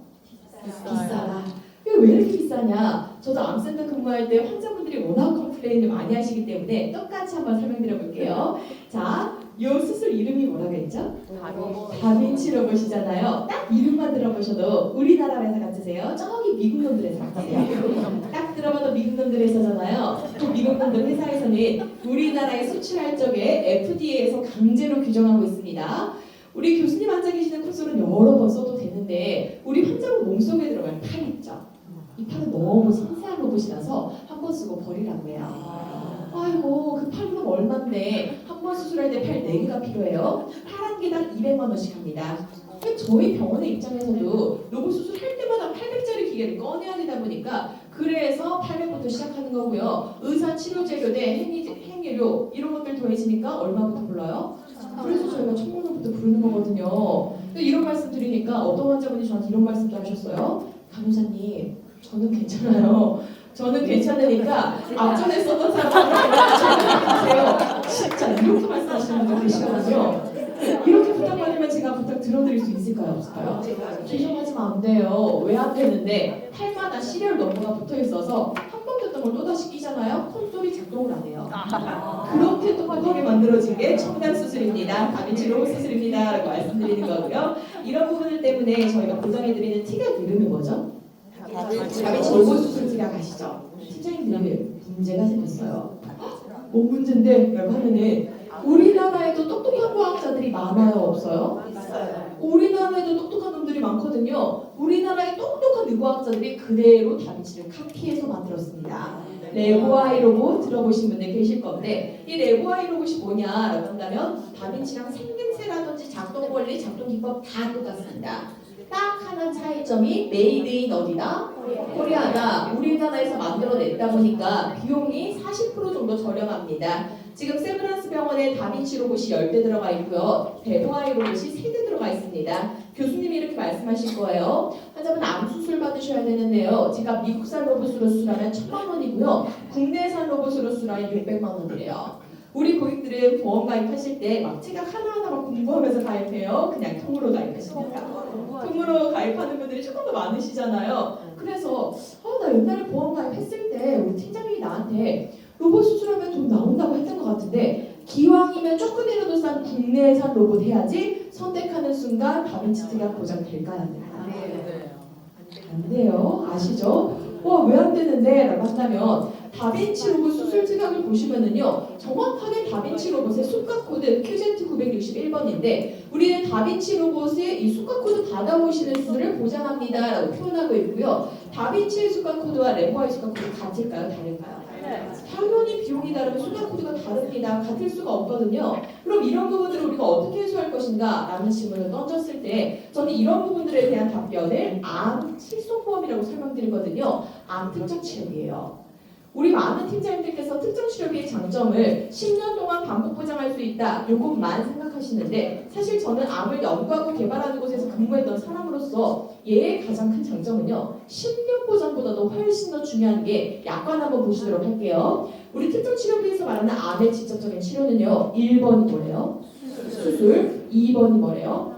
비싸다. 왜 이렇게 비싸냐? 저도 암센터 근무할 때 환자분들이 워낙 컴플레인을 많이 하시기 때문에 똑같이 한번 설명드려 볼게요. 자, 이 수술 이름이 뭐라고 했죠? 다빈치 로봇이잖아요. 딱 이름만 들어보셔도 우리나라 회사 같으세요? 저기 미국 놈들 회사 같으세요? 딱 들어봐도 미국 놈들 회사잖아요. 그 미국 놈들 회사에서는 우리나라에 수출할 적에 FDA에서 강제로 규정하고 있습니다. 우리 교수님 앉아 계시는 콘솔은 여러 번 써도 되는데 우리 환자분 몸속에 들어갈 팔 있죠? 이 팔은 너무 섬세한 로봇이라서 한 번 쓰고 버리라고 해요. 아이고 그 팔은 얼만데 한 번 수술할 때 팔 4개가 필요해요. 팔 한 개당 200만 원씩 합니다. 저희 병원의 입장에서도 로봇 수술할 때마다 800짜리 기계를 꺼내야 되다 보니까 그래서 800부터 시작하는 거고요. 의사 치료 재료대 행위료 이런 것들 더해지니까 얼마부터 불러요? 그래서 저희가 1,000만 원부터 부르는 거거든요. 이런 말씀 드리니까 어떤 환자분이 저한테 이런 말씀도 하셨어요. 간호사님 저는 괜찮아요. 저는 괜찮으니까 앞전에 썼던 사람한테 저는 괜찮으세요. 진짜 이렇게 말씀하시는 분들 계시거든요. 이렇게 부탁받으면 제가 부탁 들어드릴 수 있을까요? 없을까요? 죄송하지만 안 돼요. 왜 안 되는데 팔마다 시리얼 넘버가 붙어 있어서 한 번 듣던 걸 또다시 끼잖아요. 콘솔이 작동을 안 해요. 그렇게 똑똑하게 만들어진 게 첨단 수술입니다. 다빈치 로봇 수술입니다. 라고 말씀드리는 거고요. 이런 부분들 때문에 저희가 보장해드리는 티가 이름이 뭐죠? 다빈치 로봇 수술 티가 가시죠? 팀장님들 문제가 생겼어요. 뭐 문제인데? 라고 하면은 우리나라에도 똑똑한 과학자들이 많아요? 없어요? 있어요. 우리나라에도 똑똑한 놈들이 많거든요. 우리나라의 똑똑한 의과학자들이 그대로 다빈치를 카피해서 만들었습니다. 레고아이 로봇 들어보신 분들 계실 건데 이 레고아이 로봇이 뭐냐라고 한다면 다빈치랑 생김새라든지 작동 원리, 작동 기법 다 똑같습니다. 딱 하나 차이점이 메이드 인 어디다? 코리아다. 우리나라에서 만들어냈다 보니까 비용이 40% 정도 저렴합니다. 지금 세브란스 병원에 다빈치 로봇이 10대 들어가 있고요. 레고아이 로봇이 3대 들어가 있습니다. 교수님이 이렇게 말씀하실 거예요. 환자분 암 수술 받으셔야 되는데요. 제가 미국산 로봇으로 수술하면 1,000만 원이고요. 국내산 로봇으로 수술하면 600만 원이래요. 우리 고객들은 보험 가입하실 때 막 체각 하나하나 막 공부하면서 가입해요. 그냥 통으로 가입하십니까? 통으로 가입하는 분들이 조금 더 많으시잖아요. 그래서 나 옛날에 보험 가입했을 때 우리 팀장님이 나한테 로봇 수술하면 돈 나온다고 했던 것 같은데 기왕이면 조금이라도 싼 국내산 로봇 해야지 선택하는 순간 다빈치 티가 보장될까요? 안 될까요? 안 돼요. 아시죠? 왜 안 되는데? 라고 한다면 다빈치 로봇 수술 지각을 보시면은요 정확하게 다빈치 로봇의 숙각 코드 QZ961번인데 우리는 다빈치 로봇의 이 숙각 코드 받아보시는 수술을 보장합니다 라고 표현하고 있고요. 다빈치의 숙각 코드와 레고아의 숙각 코드 같을까요? 다를까요? 당연히 비용이 다르면 숙각 코드가 다릅니다. 같을 수가 없거든요. 그럼 이런 부분들을 우리가 어떻게 해소할 것인가? 라는 질문을 던졌을 때 저는 이런 부분들에 대한 답변을 암 실손보험이라고 설명드리거든요. 암 특정 치료비예요. 우리 많은 팀장님들께서 특정 치료비의 장점을 10년 동안 반복 보장할 수 있다. 요것만 생각하시는데 사실 저는 암을 연구하고 개발하는 곳에서 근무했던 사람으로서 얘의 가장 큰 장점은요. 10년 보장보다도 훨씬 더 중요한 게 약관 한번 보시도록 할게요. 우리 특정 치료비에서 말하는 암의 직접적인 치료는요. 1번이 뭐래요? 수술. 2번이 뭐래요?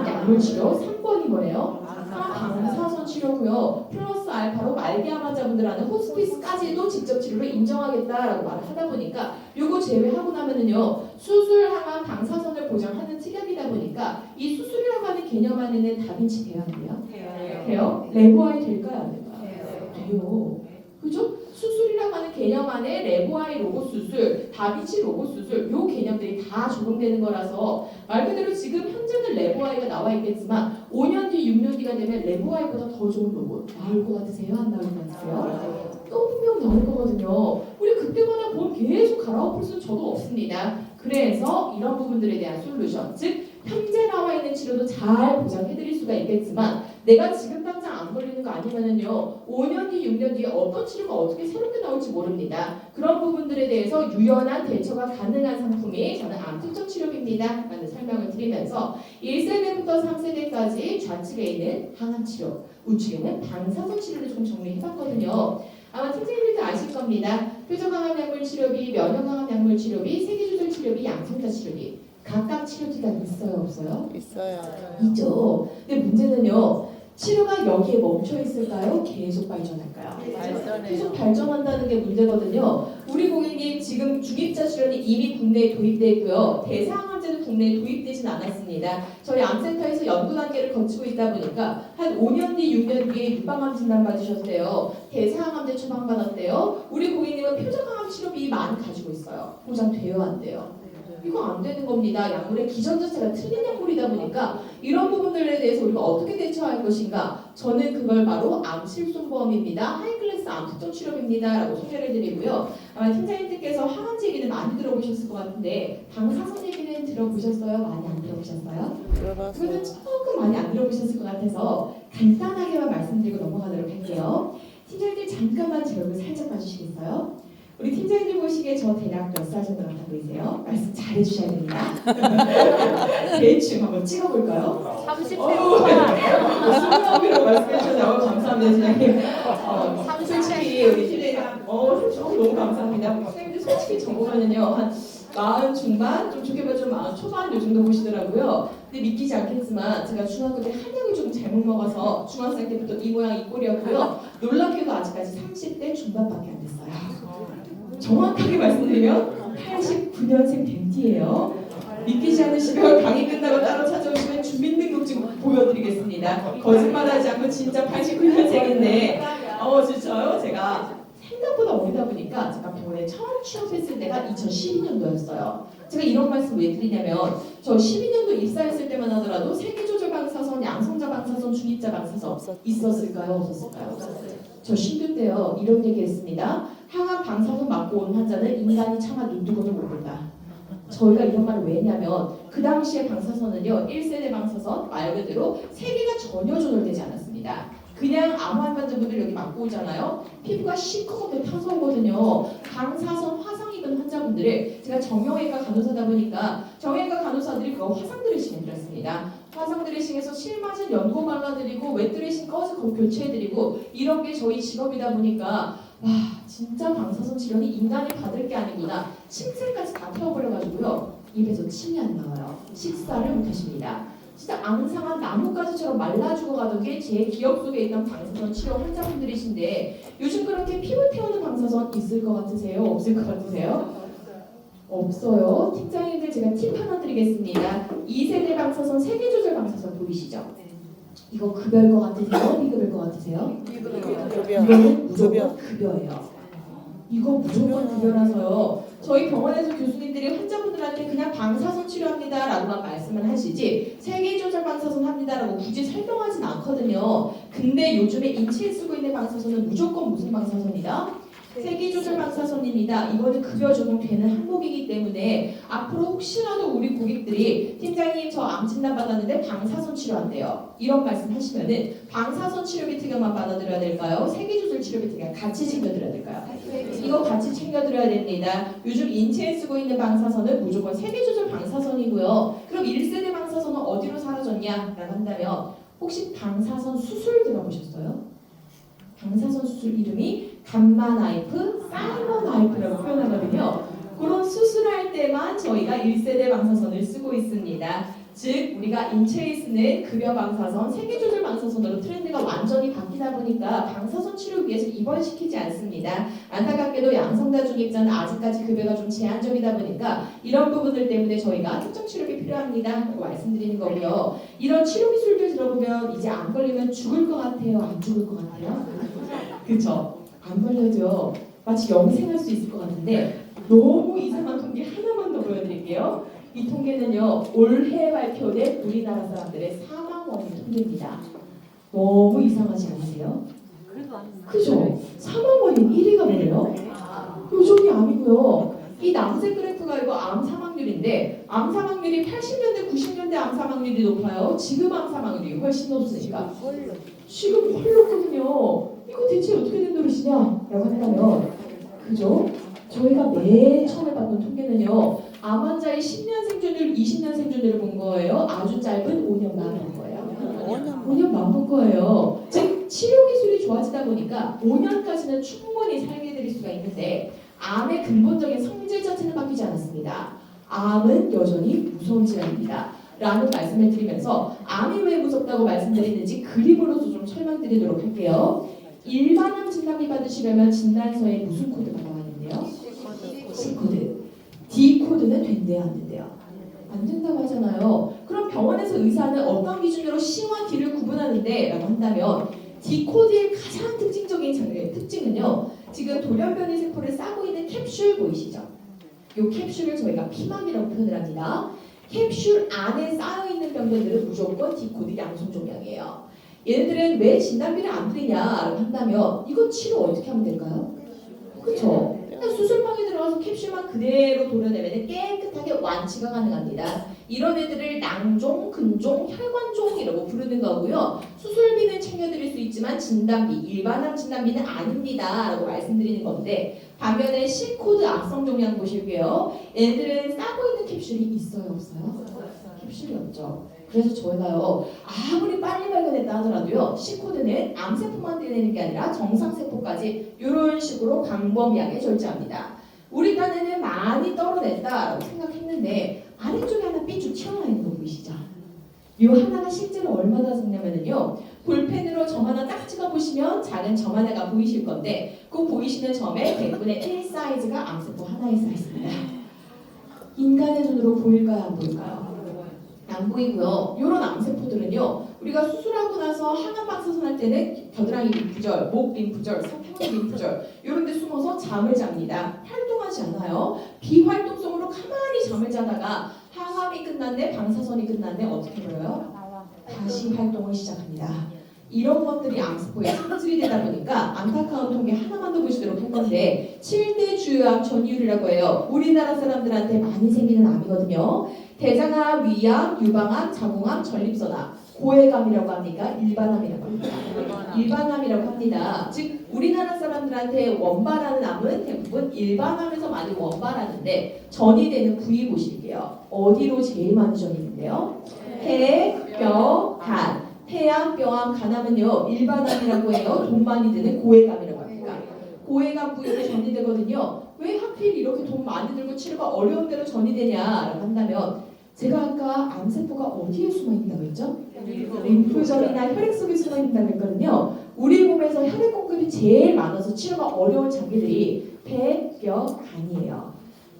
약물 치료. 3번이 뭐래요? 방사선 치료고요. 플러스 알파로 말기암 환자분들하는 호스피스까지도 직접 치료를 인정하겠다라고 말을 하다 보니까 요거 제외하고 나면은요. 수술, 항암, 방사선을 보장하는 치료이다 보니까 이 수술이라고 하는 개념 안에는 다빈치 돼야 돼요? 돼요? 레고아이 될까요? 안 될까요? 돼요. 그죠? 수술이라고 하는 개념 안에 레고아이 로봇 수술, 다빈치 로봇 수술 요 개념들이 다 적용되는 거라서 말 그대로 지금 현재는 레고아이가 나와 있겠지만 5년 뒤, 6년 뒤가 되면 레고아이보다 더 좋은 로봇 나올 것 같으세요? 안 나올 것 같으세요? 또 분명 나올 거거든요. 우리 그때마다 보험 계속 갈아엎을 수는 저도 없습니다. 그래서 이런 부분들에 대한 솔루션, 즉 현재 나와 있는 치료도 잘 보장해드릴 수가 있겠지만 내가 지금 당장 안 걸리는 거 아니면은요 5년 뒤, 6년 뒤에 어떤 치료가 어떻게 새롭게 나올지 모릅니다. 그런 부분들에 대해서 유연한 대처가 가능한 상품이 저는 암 특정 치료비입니다 라는 설명을 드리면서 1세대부터 3세대까지 좌측에 있는 항암 치료, 우측에는 방사선 치료를 조금 정리해봤거든요. 아마 팀장님들도 아실 겁니다. 표적항암 약물 치료비, 면역항암 약물 치료비, 세기조절 치료비, 양성자 치료비 각각 치료기가 있어요? 없어요? 있어요. 있죠. 근데 문제는요. 치료가 여기에 멈춰 있을까요? 계속 발전할까요? 계속 발전한다는 게 문제거든요. 우리 고객님 지금 중입자 출연이 이미 국내에 도입돼 있고요. 대사항암제는 국내에 도입되진 않았습니다. 저희 암센터에서 연구 단계를 거치고 있다 보니까 한 5년 뒤, 6년 뒤에 유방암 진단 받으셨대요. 대사항암제 처방받았대요. 우리 고객님은 표적항암 치료비 많이 가지고 있어요. 보장돼요? 안 돼요? 이거 안 되는 겁니다. 약물의 기전 자체가 틀린 약물이다 보니까 이런 부분들에 대해서 우리가 어떻게 대처할 것인가? 저는 그걸 바로 암 실손보험입니다. 하이클래스 암 특정 치료비입니다. 라고 소개를 드리고요. 아마 팀장님들께서 항암제 얘기는 많이 들어보셨을 것 같은데 방사선 얘기는 들어보셨어요? 많이 안 들어보셨어요? 들어봤어요. 그것도 조금 많이 안 들어보셨을 것 같아서 간단하게만 말씀드리고 넘어가도록 할게요. 팀장님들 잠깐만 제 얼굴 살짝 봐주시겠어요? 우리 팀장님 보시기에 저 대략 몇 살 정도 같아 보이세요? 말씀 잘 해주셔야 됩니다. 대충 한번 찍어볼까요? 30대 수명이라고 말씀해 주셔서 감사합니다, 팀장님. 솔직히 우리 팀장님, 너무 감사합니다. 팀장님들 솔직히 정보면은요 한 40 중반, 좀 좋게 보면 좀 40 초반 요 정도 보시더라고요. 근데 근데 믿기지 않겠지만 제가 중학교 때 한약을 좀 잘못 먹어서 중학생 때부터 이 모양 이 꼴이었고요. 놀랍게도 아직까지 30대 중반밖에 안 됐어요. 정확하게 말씀드리면 89년생 뱀띠예요. 믿기지 않으시면 강의 끝나고 따로 찾아오시면 주민등록증 보여드리겠습니다. 거짓말하지 않고 진짜 89년생인데 진짜요? 제가 생각보다 어리다 보니까 제가 병원에 처음 취업했을 때가 2012년도였어요. 제가 이런 말씀 왜 드리냐면 저 12년도 입사했을 때만 하더라도 세계조절 방사선, 양성자 방사선, 중입자 방사선 있었을까요? 없었을까요? 저 신규 때요 이런 얘기했습니다. 항암 방사선 맞고 온 환자는 인간이 차마 눈뜨고도 못 본다. 저희가 이런 말을 왜 했냐면 그 당시에 방사선은요 1세대 방사선 말 그대로 세계가 전혀 조절되지 않았습니다. 그냥 암 환자분들 여기 맞고 오잖아요. 피부가 시커멓게 타서 오거든요. 방사선 화상 입은 환자분들을 제가 정형외과 간호사다 보니까 정형외과 간호사들이 그거 화상 드레싱 해드렸습니다. 화상 드레싱에서 실 맞은 연고 발라드리고 웹 드레싱 꺼서 교체해드리고 이런 게 저희 직업이다 보니까 와 진짜 방사선 치료는 인간이 받을 게 아니구나. 침샘까지 다 태워버려가지고요. 입에서 침이 안 나와요. 식사를 못 하십니다. 진짜 앙상한 나뭇가지처럼 말라 죽어가던 게 제 기억 속에 있던 방사선 치료 환자분들이신데 요즘 그렇게 피부 태우는 방사선 있을 것 같으세요? 없을 것 같으세요? 없어요. 팀장님들 제가 팁 하나 드리겠습니다. 2세대 방사선 세계조절 방사선 보이시죠? 이거 급여일 것 같으세요? 비급일 것 같으세요? 이거는 무조건 급여예요. 이거 무조건 급여라서요. 저희 병원에서 교수님들이 환자분들한테 그냥 방사선 치료합니다 라고만 말씀을 하시지 세계조절 방사선 합니다 라고 굳이 설명하진 않거든요. 근데 요즘에 인체에 쓰고 있는 방사선은 무조건 무슨 방사선이다? 세계조절 방사선입니다. 이거는 급여 적용되는 항목이기 때문에 앞으로 혹시라도 우리 고객들이 팀장님 저 암 진단 받았는데 방사선 치료한대요. 이런 말씀 하시면은 방사선 치료비 특약만 받아들여야 될까요? 세계조절 치료비 특약 같이 챙겨드려야 될까요? 이거 같이 챙겨드려야 됩니다. 요즘 인체에 쓰고 있는 방사선은 무조건 세계조절 방사선이고요. 그럼 1세대 방사선은 어디로 사라졌냐? 라고 한다면 혹시 방사선 수술 들어보셨어요? 방사선 수술 이름이 감마 나이프, 사이버 나이프라고 표현하거든요. 그런 수술할 때만 저희가 1세대 방사선을 쓰고 있습니다. 즉 우리가 인체에 쓰는 급여 방사선, 세계조절 방사선으로 트렌드가 완전히 바뀌다 보니까 방사선 치료기에서 입원시키지 않습니다. 안타깝게도 양성자 중입자는 아직까지 급여가 좀 제한적이다 보니까 이런 부분들 때문에 저희가 특정 치료비 필요합니다 라고 말씀드리는 거고요. 이런 치료 기술들 들어보면 이제 안 걸리면 죽을 것 같아요? 안 죽을 것 같아요? 그쵸? 안 걸려도 마치 영생할 수 있을 것 같은데 너무 이상한 통계 하나만 더 보여드릴게요. 이 통계는요 올해 발표된 우리나라 사람들의 사망 원인 통계입니다. 너무 이상하지 않으세요? 그죠? 사망 원인 1위가 뭐예요? 요즘이 암이고요. 이 남색 그래프가 이거 암 사망률인데 암 사망률이 80년대 90년대 암 사망률이 높아요. 지금 암 사망률이 훨씬 높으니까 지금 훨 높거든요. 이거 대체 어떻게 된 노릇이냐? 라고 한다면 그죠? 저희가 맨 처음에 봤던 통계는요 암 환자의 10년 생존율, 20년 생존율을 본 거예요. 아주 짧은 5년만 본 거예요. 5년만 본 거예요. 즉 치료 기술이 좋아지다 보니까 5년까지는 충분히 살게 될 수가 있는데 암의 근본적인 성질 자체는 바뀌지 않았습니다. 암은 여전히 무서운 질환입니다. 라는 말씀을 드리면서 암이 왜 무섭다고 말씀드리는지 그림으로서 좀 설명드리도록 할게요. 일반암 진단비 받으시려면 진단서에 무슨 코드가 나와야 된대요? C코드. D코드는 된대요, 안 된대요? 안 된다고 하잖아요. 그럼 병원에서 의사는 어떤 기준으로 C와 D를 구분하는데 라고 한다면 D코드의 가장 특징적인 특징은요. 지금 돌연변이 세포를 싸고 있는 캡슐 보이시죠? 이 캡슐을 저희가 피막이라고 표현을 합니다. 캡슐 안에 쌓여있는 병들은 무조건 D코드 양성 종양이에요. 얘네들은 왜 진단비를 안 드리냐라고 한다면 이거 치료 어떻게 하면 될까요? 그렇죠? 그냥 수술방에 들어가서 캡슐만 그대로 도려내면 깨끗하게 완치가 가능합니다. 이런 애들을 낭종, 근종, 혈관종이라고 부르는 거고요. 수술비는 챙겨드릴 수 있지만 진단비, 일반암 진단비는 아닙니다 라고 말씀드리는 건데 반면에 C코드 악성 종양 보실게요. 얘들은 싸고 있는 캡슐이 있어요? 없어요? 캡슐이 없죠. 그래서 저희가요 아무리 빨리 발견했다 하더라도요 C코드는 암세포만 떼내는 게 아니라 정상세포까지 이런 식으로 광범위하게 절제합니다. 우리 딴에는 많이 떨어냈다라고 생각했는데 아래쪽에 하나 삐쭉 튀어나와 있는 거 보이시죠? 이 하나가 실제로 얼마나 작냐면요. 볼펜으로 점 하나 딱 찍어보시면 작은 점 하나가 보이실 건데 그 보이시는 점의 100분의 1 사이즈가 암세포 하나의 사이즈입니다. 인간의 눈으로 보일까요? 안 보일까요? 안 보이고요. 이런 암세포들은요. 우리가 수술하고 나서 항암 방사선 할 때는 겨드랑이 림프절, 목 림프절, 상태 림프절 이런 데 숨어서 잠을 잡니다. 활동하지 않아요. 비활동성으로 가만히 잠을 자다가 항암이 끝났네, 방사선이 끝났네 어떻게 보여요? 다시 활동을 시작합니다. 이런 것들이 암세포의 상징이 되다 보니까 안타까운 통계 하나만 더 보시도록 할 건데 7대 주요 암 전이율이라고 해요. 우리나라 사람들한테 많이 생기는 암이거든요. 대장암, 위암, 유방암, 자궁암, 전립선암, 고해감이라고 합니까? 일반암이라고 합니다. 일반암이라고 합니다. 즉 우리나라 사람들한테 원발하는 암은 대부분 일반암에서 많이 원발하는데 전이 되는 부위 보실게요. 어디로 제일 많이 전이 되는데요? 폐, 뼈, 간. 폐암, 뼈암, 간암은요 일반암이라고 해요. 돈 많이 드는 고해감이라고 합니다. 고해감 부위로 전이 되거든요. 왜 하필 이렇게 돈 많이 들고 치료가 어려운 데로 전이 되냐라고 한다면 제가 아까 암세포가 어디에 숨어 있다고 했죠? 림프절이나 혈액 속에 숨어 있다고 했거든요. 우리 몸에서 혈액 공급이 제일 많아서 치료가 어려운 장기들이 폐, 뼈, 간이에요.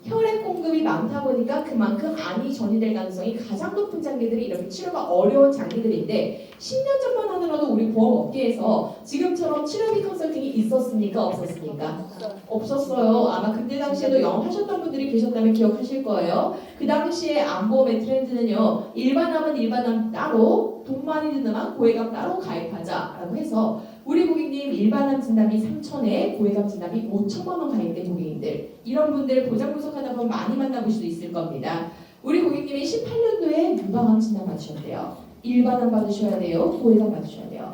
혈액 공급이 많다 보니까 그만큼 암이 전이될 가능성이 가장 높은 장기들이 이렇게 치료가 어려운 장기들인데 10년 전만 하더라도 우리 보험업계에서 지금처럼 치료비 컨설팅이 있었습니까? 없었습니까? 없었어요. 아마 그때 당시에도 영업하셨던 분들이 계셨다면 기억하실 거예요. 그 당시에 암보험의 트렌드는요. 일반암은 일반암 따로 돈 많이 드는 암 고해감 따로 가입하자라고 해서 우리 고객님 일반암 진단비 3,000에 고해감 진단비 5,000만 원 가입된 고객님들 이런 분들 보장 분석하다 보면 많이 만나볼 수도 있을 겁니다. 우리 고객님이 18년도에 유방암 진단 받으셨대요. 일반암 받으셔야 돼요. 고해감 받으셔야 돼요.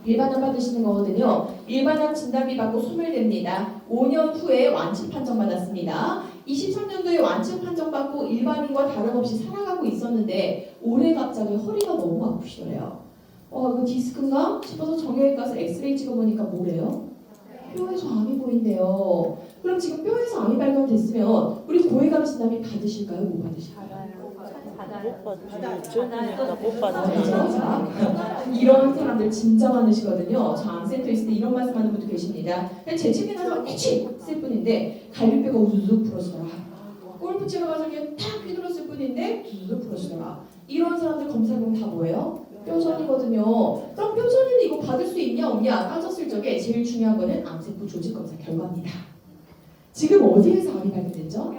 일반암 받으시는 거거든요. 일반암 진단비 받고 소멸됩니다. 5년 후에 완치 판정 받았습니다. 23년도에 완치 판정 받고 일반인과 다름없이 살아가고 있었는데 올해 갑자기 허리가 너무 아프시더래요. 이거 디스크인가 싶어서 정형외과 가서 엑스레이 찍어보니까 뭐래요? 뼈에서 암이 보인대요. 그럼 지금 뼈에서 암이 발견됐으면 우리 고해감 진단비 받으실까요? 못 받으실까요? 못 받아요. 이런 사람들 진짜 많으시거든요. 저 암센터 있을 때 이런 말씀하는 분도 계십니다. 그냥 재채기 나서 애취 쓸 뿐인데 갈비뼈가 우두둑 부러지더라. 골프 치러 가서 그냥 탁 휘둘렀을 뿐인데 우두둑 부러지더라. 이런 사람들 검사해보면 다 뭐예요? 뼈전이거든요. 그럼 뼈전이는 이거 받을 수 있냐 없냐 따졌을 적에 제일 중요한 거는 암세포 조직 검사 결과입니다. 지금 어디에서 암이 발견됐죠?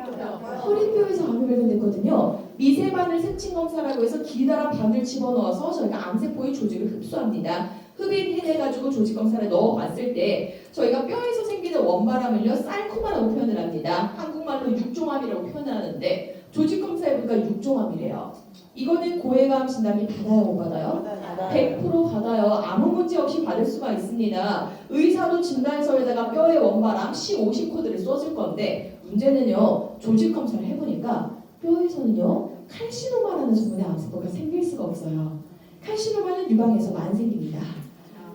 허리뼈에서 암이 발견됐거든요. 미세바늘 색친 검사라고 해서 기다란 바늘 집어넣어서 저희가 암세포의 조직을 흡수합니다. 흡인해내가지고 조직 검사를 넣어봤을 때 저희가 뼈에서 생기는 원발암을요 쌀코마라고 표현을 합니다. 한국말로 육종암이라고 표현을 하는데 조직 검사해보니까 육종암이래요. 이거는 고해감 진단비 받아요 못 받아요? 100% 받아요. 아무 문제 없이 받을 수가 있습니다. 의사도 진단서에다가 뼈의 원발암 C50 코드를 써줄 건데 문제는요 조직 검사를 해보니까 뼈에서는요 칼시노마라는 성분의 암세포가 생길 수가 없어요. 칼시노마는 유방에서만 생깁니다.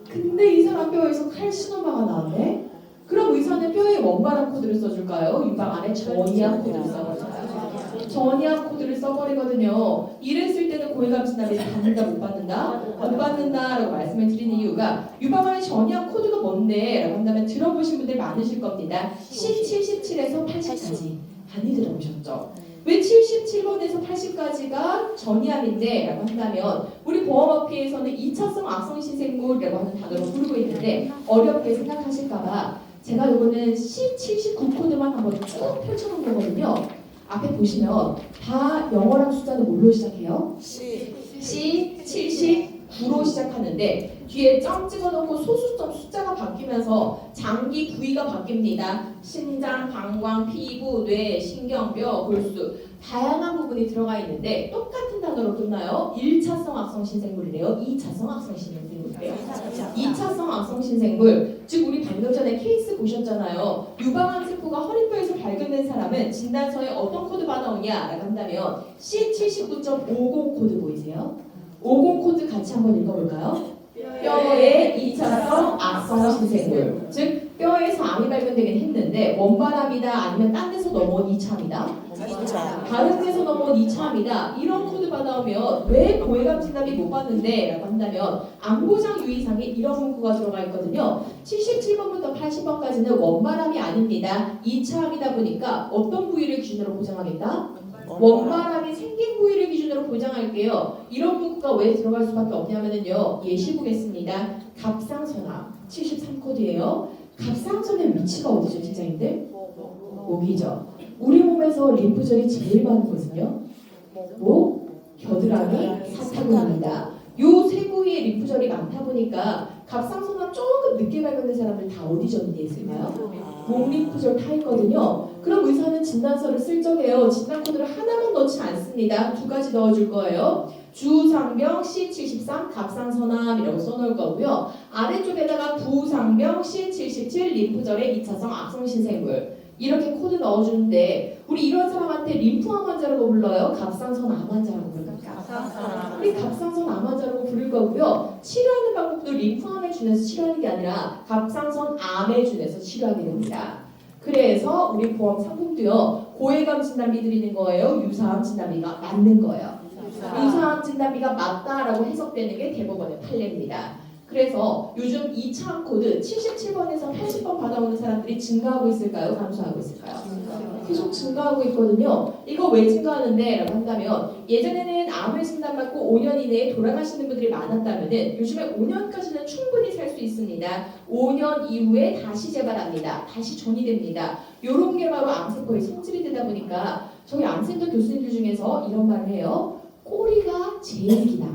근데 이 사람 뼈에서 칼시노마가 나왔네? 그럼 의사는 뼈에 원발암 코드를 써줄까요? 유방 안에 전이암 코드를 써버릴까요? 전이암 코드를 써버리거든요. 이랬을 때는 고해감 진단비 받는다 못 받는다? 못 받는다라고 말씀을 드리는 이유가 유방 안에 전이암 코드가 뭔데? 라고 한다면 들어보신 분들 많으실 겁니다. C77에서 80까지 많이 들어보셨죠? 왜 77번에서 80까지가 전이암인데? 라고 한다면 우리 보험업계에서는 2차성 악성신생물이라고 하는 단어로 부르고 있는데 어렵게 생각하실까봐 제가 이거는 C79 코드만 한번 쭉 펼쳐놓은 거거든요. 앞에 보시면 다 영어랑 숫자는 뭘로 시작해요? C79로 시작하는데 뒤에 점 찍어놓고 소수점 숫자가 바뀌면서 장기 부위가 바뀝니다. 심장, 방광, 피부, 뇌, 신경뼈, 골수 다양한 부분이 들어가 있는데 똑같은 단어로 끝나요. 1차성 악성신생물이래요. 2차성 악성신생물이래요. 2차성 악성신생물 즉 우리 방금 전에 케이스 보셨잖아요. 유방암 세포가 허리뼈에서 발견된 사람은 진단서에 어떤 코드 받아오냐라고 한다면 C79.50 코드 보이세요? 50 코드 같이 한번 읽어볼까요? 뼈의 2차성 악성신생물 즉 뼈에 뼈에서 암이 발견되긴 했는데 원바람이다 아니면 딴 데서 넘어온 2차입니다. 2차. 다른 데서 넘어온 2차입니다. 이런 코드 받아오면 왜 고해감 진단비 못 받는데? 라고 한다면 안보장 유의사항에 이런 문구가 들어가 있거든요. 77번부터 80번까지는 원바람이 아닙니다. 2차암이다 보니까 어떤 부위를 기준으로 보장하겠다? 원바람이 생긴 부위를 기준으로 보장할게요. 이런 문구가 왜 들어갈 수밖에 없냐면요. 예시 보겠습니다. 갑상선암 73코드예요. 갑상선의 위치가 어디죠, 팀장님들? 목이죠. 우리 몸에서 림프절이 제일 많은 곳은요? 목, 겨드랑이, 사타구니입니다. 요 세 부위에 림프절이 많다 보니까 갑상선암 조금 늦게 발견된 사람들 다 어디 전이돼 있을까요? 목 림프절 타 있거든요. 그럼 의사는 진단서를 쓸 적에요. 진단 코드를 하나만 넣지 않습니다. 두 가지 넣어줄 거예요. 주상병 C73 갑상선암이라고 써놓을 거고요. 아래쪽에다가 부상병 C77 림프절의 2차성 악성신생물 이렇게 코드 넣어주는데 우리 이런 사람한테 림프암 환자라고 불러요? 갑상선 암 환자라고 부를까? 우리 갑상선 암 환자라고 부를 거고요. 치료하는 방법도 림프암에 준해서 치료하는 게 아니라 갑상선 암에 준해서 치료하게 됩니다. 그래서 우리 보험 상품도요. 고해감 진단비 드리는 거예요. 유사암 진단비가 맞는 거예요. 유사암 진단비가 맞다라고 해석되는 게 대법원의 판례입니다. 그래서 요즘 2차 코드 77번에서 80번 받아오는 사람들이 증가하고 있을까요? 감소하고 있을까요? 계속 증가하고 있거든요. 이거 왜 증가하는데? 라고 한다면 예전에는 암을 진단받고 5년 이내에 돌아가시는 분들이 많았다면 요즘에 5년까지는 충분히 살 수 있습니다. 5년 이후에 다시 재발합니다. 다시 전이됩니다. 이런 게 바로 암세포의 성질이 되다 보니까 저희 암센터 교수님들 중에서 이런 말을 해요. 꼬리가 제일 기다.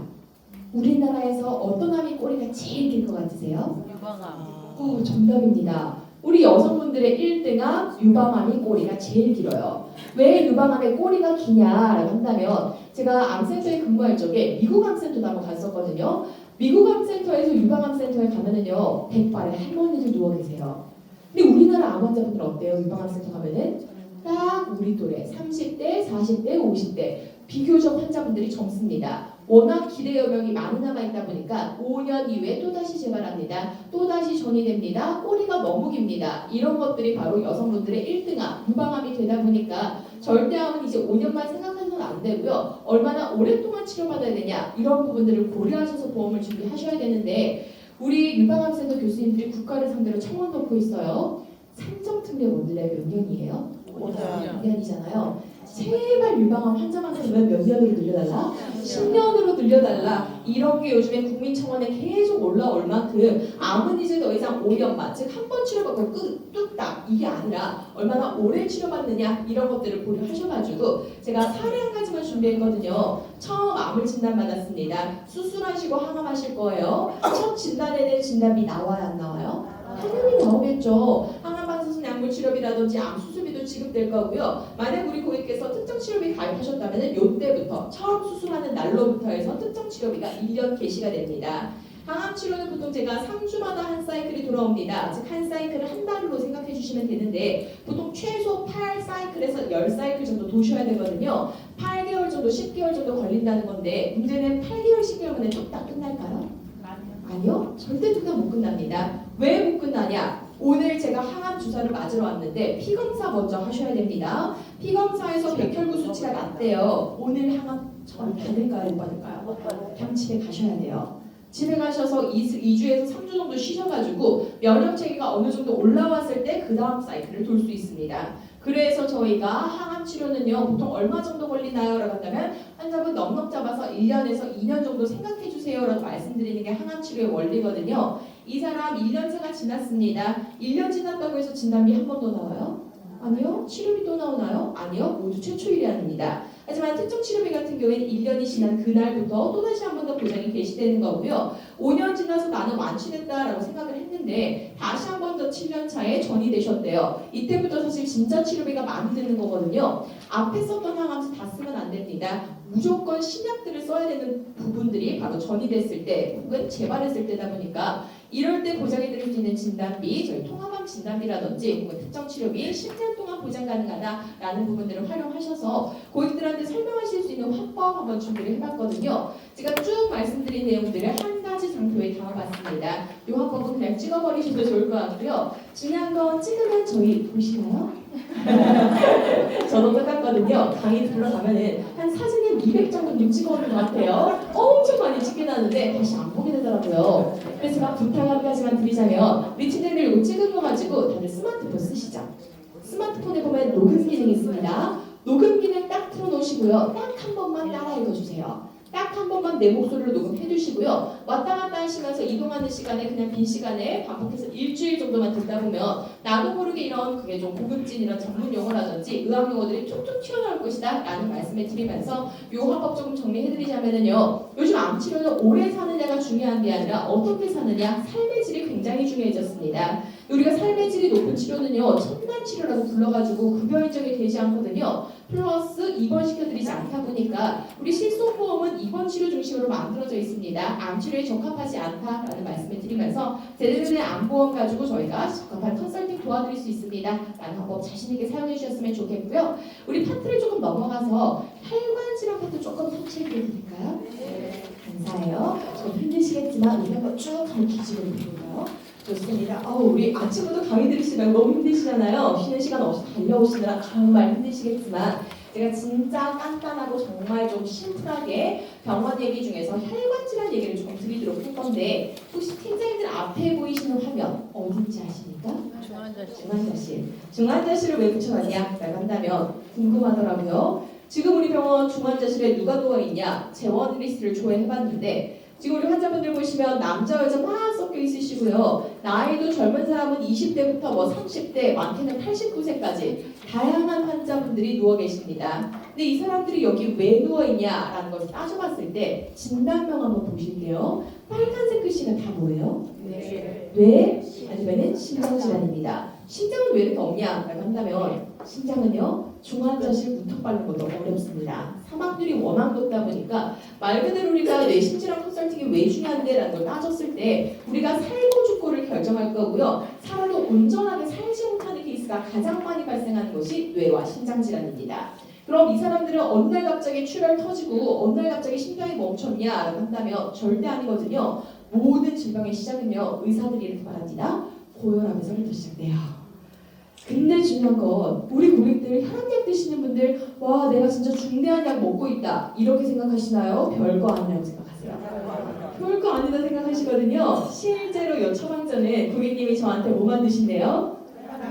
우리나라에서 어떤 암이 꼬리가 제일 길 것 같으세요? 유방암. 정답입니다. 우리 여성분들의 1등암 유방암이 꼬리가 제일 길어요. 왜 유방암의 꼬리가 기냐라고 한다면 제가 암센터에 근무할 적에 미국 암센터도 한번 갔었거든요. 미국 암센터에서 유방암 센터에 가면은요 100발의 할머니들 누워 계세요. 근데 우리나라 암 환자분들 어때요? 유방암 센터 가면은 딱 우리 또래 30대, 40대, 50대 비교적 환자분들이 젊습니다. 워낙 기대 여명이 많이 남아있다 보니까 5년 이후에 또다시 재발합니다. 또다시 전이됩니다. 꼬리가 너무 깁니다. 이런 것들이 바로 여성분들의 1등암, 유방암이 되다 보니까 절대암은 이제 5년만 생각해서는 안 되고요. 얼마나 오랫동안 치료받아야 되냐 이런 부분들을 고려하셔서 보험을 준비하셔야 되는데 우리 유방암센터 교수님들이 국가를 상대로 청원 넣고 있어요. 산정특례 원들레 몇 년이에요? 5년이잖아요. 제발 유방암 환자만 되면 몇 년으로 늘려달라? 10년으로 늘려달라. 이런 게 요즘에 국민청원에 계속 올라올 만큼 암은 이제 더 이상 5년만 즉 한 번 치료받고 뚝딱 이게 아니라 얼마나 오래 치료받느냐 이런 것들을 고려하셔가지고 제가 사례 한 가지만 준비했거든요. 처음 암을 진단받았습니다. 수술하시고 항암하실 거예요. 첫 진단에는 진단비 나와요 안 나와요? 당연히 나오겠죠. 항암방사선 약물 치료비라든지 암 수술비도 지급될 거고요. 만약 우리 고객께서 특정 치료비 가입하셨다면 이때부터 처음 수술하는 날로부터 해서 특정 치료비가 1년 개시가 됩니다. 항암 치료는 보통 제가 3주마다 한 사이클이 돌아옵니다. 즉 한 사이클을 한 달로 생각해 주시면 되는데 보통 최소 8사이클에서 10사이클 정도 도셔야 되거든요. 8개월 정도 10개월 정도 걸린다는 건데 문제는 8개월 10개월 만에 뚝딱 끝날까요? 아니요. 절대 뚝딱 못 끝납니다. 왜 못 끝나냐? 오늘 제가 항암 주사를 맞으러 왔는데 피검사 먼저 하셔야 됩니다. 피검사에서 백혈구 수치가 낮대요. 오늘 항암 저를 받을까요? 못 받을까요? 그냥 집에 가셔야 돼요. 집에 가셔서 2주에서 3주 정도 쉬셔가지고 면역 체계가 어느 정도 올라왔을 때 그 다음 사이클을 돌 수 있습니다. 그래서 저희가 항암 치료는요 보통 얼마 정도 걸리나요? 라고 한다면 환자분 넉넉 잡아서 1년에서 2년 정도 생각해 주세요 라고 말씀드리는 게 항암 치료의 원리거든요. 이 사람 1년차가 지났습니다. 1년 지났다고 해서 진단비 한 번 더 나와요? 아니요. 치료비 또 나오나요? 아니요. 모두 최초 1년입니다. 하지만 특정 치료비 같은 경우에는 1년이 지난 그날부터 또다시 한 번 더 보장이 개시되는 거고요. 5년 지나서 나는 완치됐다라고 생각을 했는데 다시 한 번 더 7년 차에 전이되셨대요. 이때부터 사실 진짜 치료비가 많이 드는 거거든요. 앞에 썼던 항암제 다 쓰면 안 됩니다. 무조건 신약들을 써야 되는 부분들이 바로 전이됐을 때 혹은 재발했을 때다 보니까 이럴 때 보장해 드릴 수 있는 진단비, 저희 통합암 진단비라든지 혹은 특정 치료비 10년 동안 보장 가능하다라는 부분들을 활용하셔서 고객들한테 설명하실 수 있는 화법 한번 준비를 해봤거든요. 제가 쭉 말씀드린 내용들을 한 가지 상표에 담아봤습니다. 이 화법은 그냥 찍어버리셔도 좋을 것 같고요. 중요한 건 찍으면 저희 보시나요? 저도 똑같거든요. 강의 들어가면은 한 사진에 200장 정도 찍어오는 것 같아요. 엄청 많이 찍게 나는데 다시 안 보게 되더라고요. 그래서 막 부탁 한 가지만 드리자면 우리 친구들 이거 찍은 거 가지고 다들 스마트폰 쓰시죠? 스마트폰에 보면 녹음 기능이 있습니다. 녹음 기능 딱 틀어놓으시고요. 딱 한 번만 따라 읽어주세요. 딱 한 번만 내 목소리로 녹음해 주시고요. 왔다 갔다 하시면서 이동하는 시간에 그냥 빈 시간에 반복해서 일주일 정도만 듣다 보면 나도 모르게 이런 그게 좀 고급진 이런 전문 용어라든지 의학 용어들이 툭툭 튀어나올 것이다 라는 말씀을 드리면서 이 화법 조금 정리해 드리자면요. 요즘 암 치료는 오래 사느냐가 중요한 게 아니라 어떻게 사느냐, 삶의 질이 굉장히 중요해졌습니다. 우리가 삶의 질이 높은 치료는요, 첨단 치료라고 불러가지고 급여 인정이 되지 않거든요. 플러스 입원시켜드리지 않다 보니까 우리 실손보험은 입원 치료 중심으로 만들어져 있습니다. 암 치료에 적합하지 않다라는 말씀을 드리면서 제대로 된 암보험 가지고 저희가 적합한 컨설팅 도와드릴 수 있습니다. 라는 방법 자신 있게 사용해 주셨으면 좋겠고요. 우리 파트를 조금 넘어가서 혈관 질환 파트 조금 터치해 드릴까요? 네. 감사해요. 좀 힘드시겠지만 우리 한번 쭉 한번 기지를 볼까요? 좋습니다. 우리 아침부터 강의 들으시면 너무 힘드시잖아요. 쉬는 시간 없이 달려오시느라 정말 힘드시겠지만 제가 진짜 간단하고 정말 좀 심플하게 병원 얘기 중에서 혈관 질환 얘기를 조금 드리도록 할 건데 혹시 팀장님들 앞에 보이시는 화면 어딘지 아십니까? 중환자실. 중환자실을 왜 붙여놨냐? 라고 한다면 궁금하더라고요. 지금 우리 병원 중환자실에 누가 누워있냐? 재원 리스트를 조회해봤는데 지금 우리 환자분들 보시면 남자 여자 막 섞여 있으시고요. 나이도 젊은 사람은 20대부터 30대, 많게는 89세까지 다양한 환자분들이 누워 계십니다. 근데 이 사람들이 여기 왜 누워 있냐라는 것을 따져봤을 때 진단명 한번 보실게요. 빨간색 글씨는 다 뭐예요? 뇌 아니면은 심장질환입니다. 심장은 왜 이렇게 없냐라고 한다면 심장은요 중환자실 문턱 밟는 것도 어렵습니다. 사망률이 워낙 높다 보니까 말 그대로 우리가 뇌심질환 컨설팅이 왜 중요한데라는 걸 따졌을 때 우리가 살고 죽고를 결정할 거고요. 살아도 온전하게 살지 못하는 케이스가 가장 많이 발생하는 것이 뇌와 심장질환입니다. 그럼 이 사람들은 어느 날 갑자기 출혈 터지고 어느 날 갑자기 심장이 멈췄냐라고 한다면 절대 아니거든요. 모든 질병의 시작은요 의사들이 이렇게 말합니다. 고혈압에서부터 시작돼요. 근데 중요한 건 우리 고객들 혈압약 드시는 분들 와 내가 진짜 중대한 약 먹고 있다 이렇게 생각하시나요? 별거 아니라고 생각하세요? 별거 아니다 생각하시거든요. 실제로 요 처방전에 고객님이 저한테 뭐만 드신대요?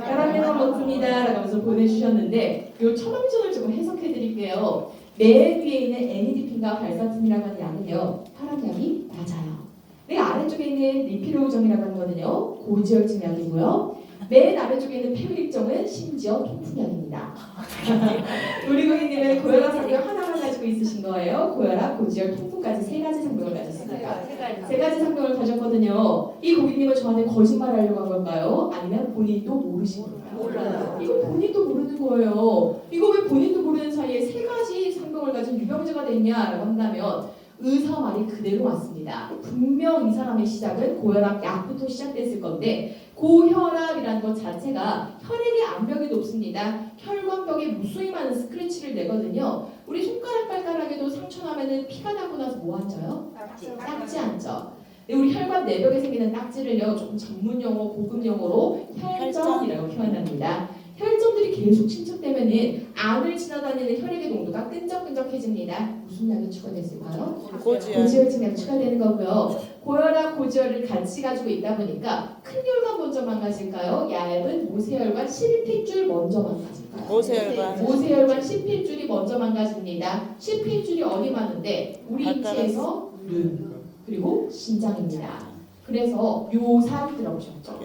혈압약 먹습니다 라고 하면서 보내주셨는데 요 처방전을 조금 해석해 드릴게요. 맨 위에 있는 애니디핀과 발사틴이라고 하는 약은요 혈압약이 낮아요. 맨 아래쪽에 있는 리피로우정이라고 하는 거는요 고지혈증 약이고요. 맨 아래쪽에 있는 페브릭정은 심지어 통풍약입니다. 우리 고객님은 고혈압 상병 하나만 가지고 있으신 거예요. 고혈압, 고지혈, 통풍까지 세 가지 상병을 가졌습니다. 세 가지 상병을 가졌거든요. 이 고객님은 저한테 거짓말하려고 한 걸까요? 아니면 본인도 모르신 걸까요? 몰라요. 이거 본인도 모르는 거예요. 이거 왜 본인도 모르는 사이에 세 가지 상병을 가진 유병자가 됐냐라고 한다면 의사 말이 그대로 맞습니다. 분명 이 사람의 시작은 고혈압 약부터 시작됐을 건데 고혈압이라는 것 자체가 혈액의 압력이 높습니다. 혈관벽에 무수히 많은 스크래치를 내거든요. 우리 손가락 발가락에도 상처 나면은 피가 나고 나서 뭐 앉아요? 딱지 앉죠. 우리 혈관 내벽에 생기는 딱지를요 조금 전문 용어 고급 용어로 혈점이라고 표현합니다. 혈점들이 계속 침착되면은 암을 지나다니는 혈액의 농도가 끈적끈적해집니다. 무슨 약이 추가됐을까요? 고지혈증 약이 추가되는 거고요. 고혈압, 고지혈을 같이 가지고 있다 보니까 큰 혈관 먼저 망가질까요? 얇은 모세혈관 실핏줄 먼저 망가질까요? 모세혈관 실핏줄이 먼저 망가집니다. 실핏줄이 어디 많은데 우리 인체에서 눈 그리고 심장입니다. 그래서 요산 들어보셨죠?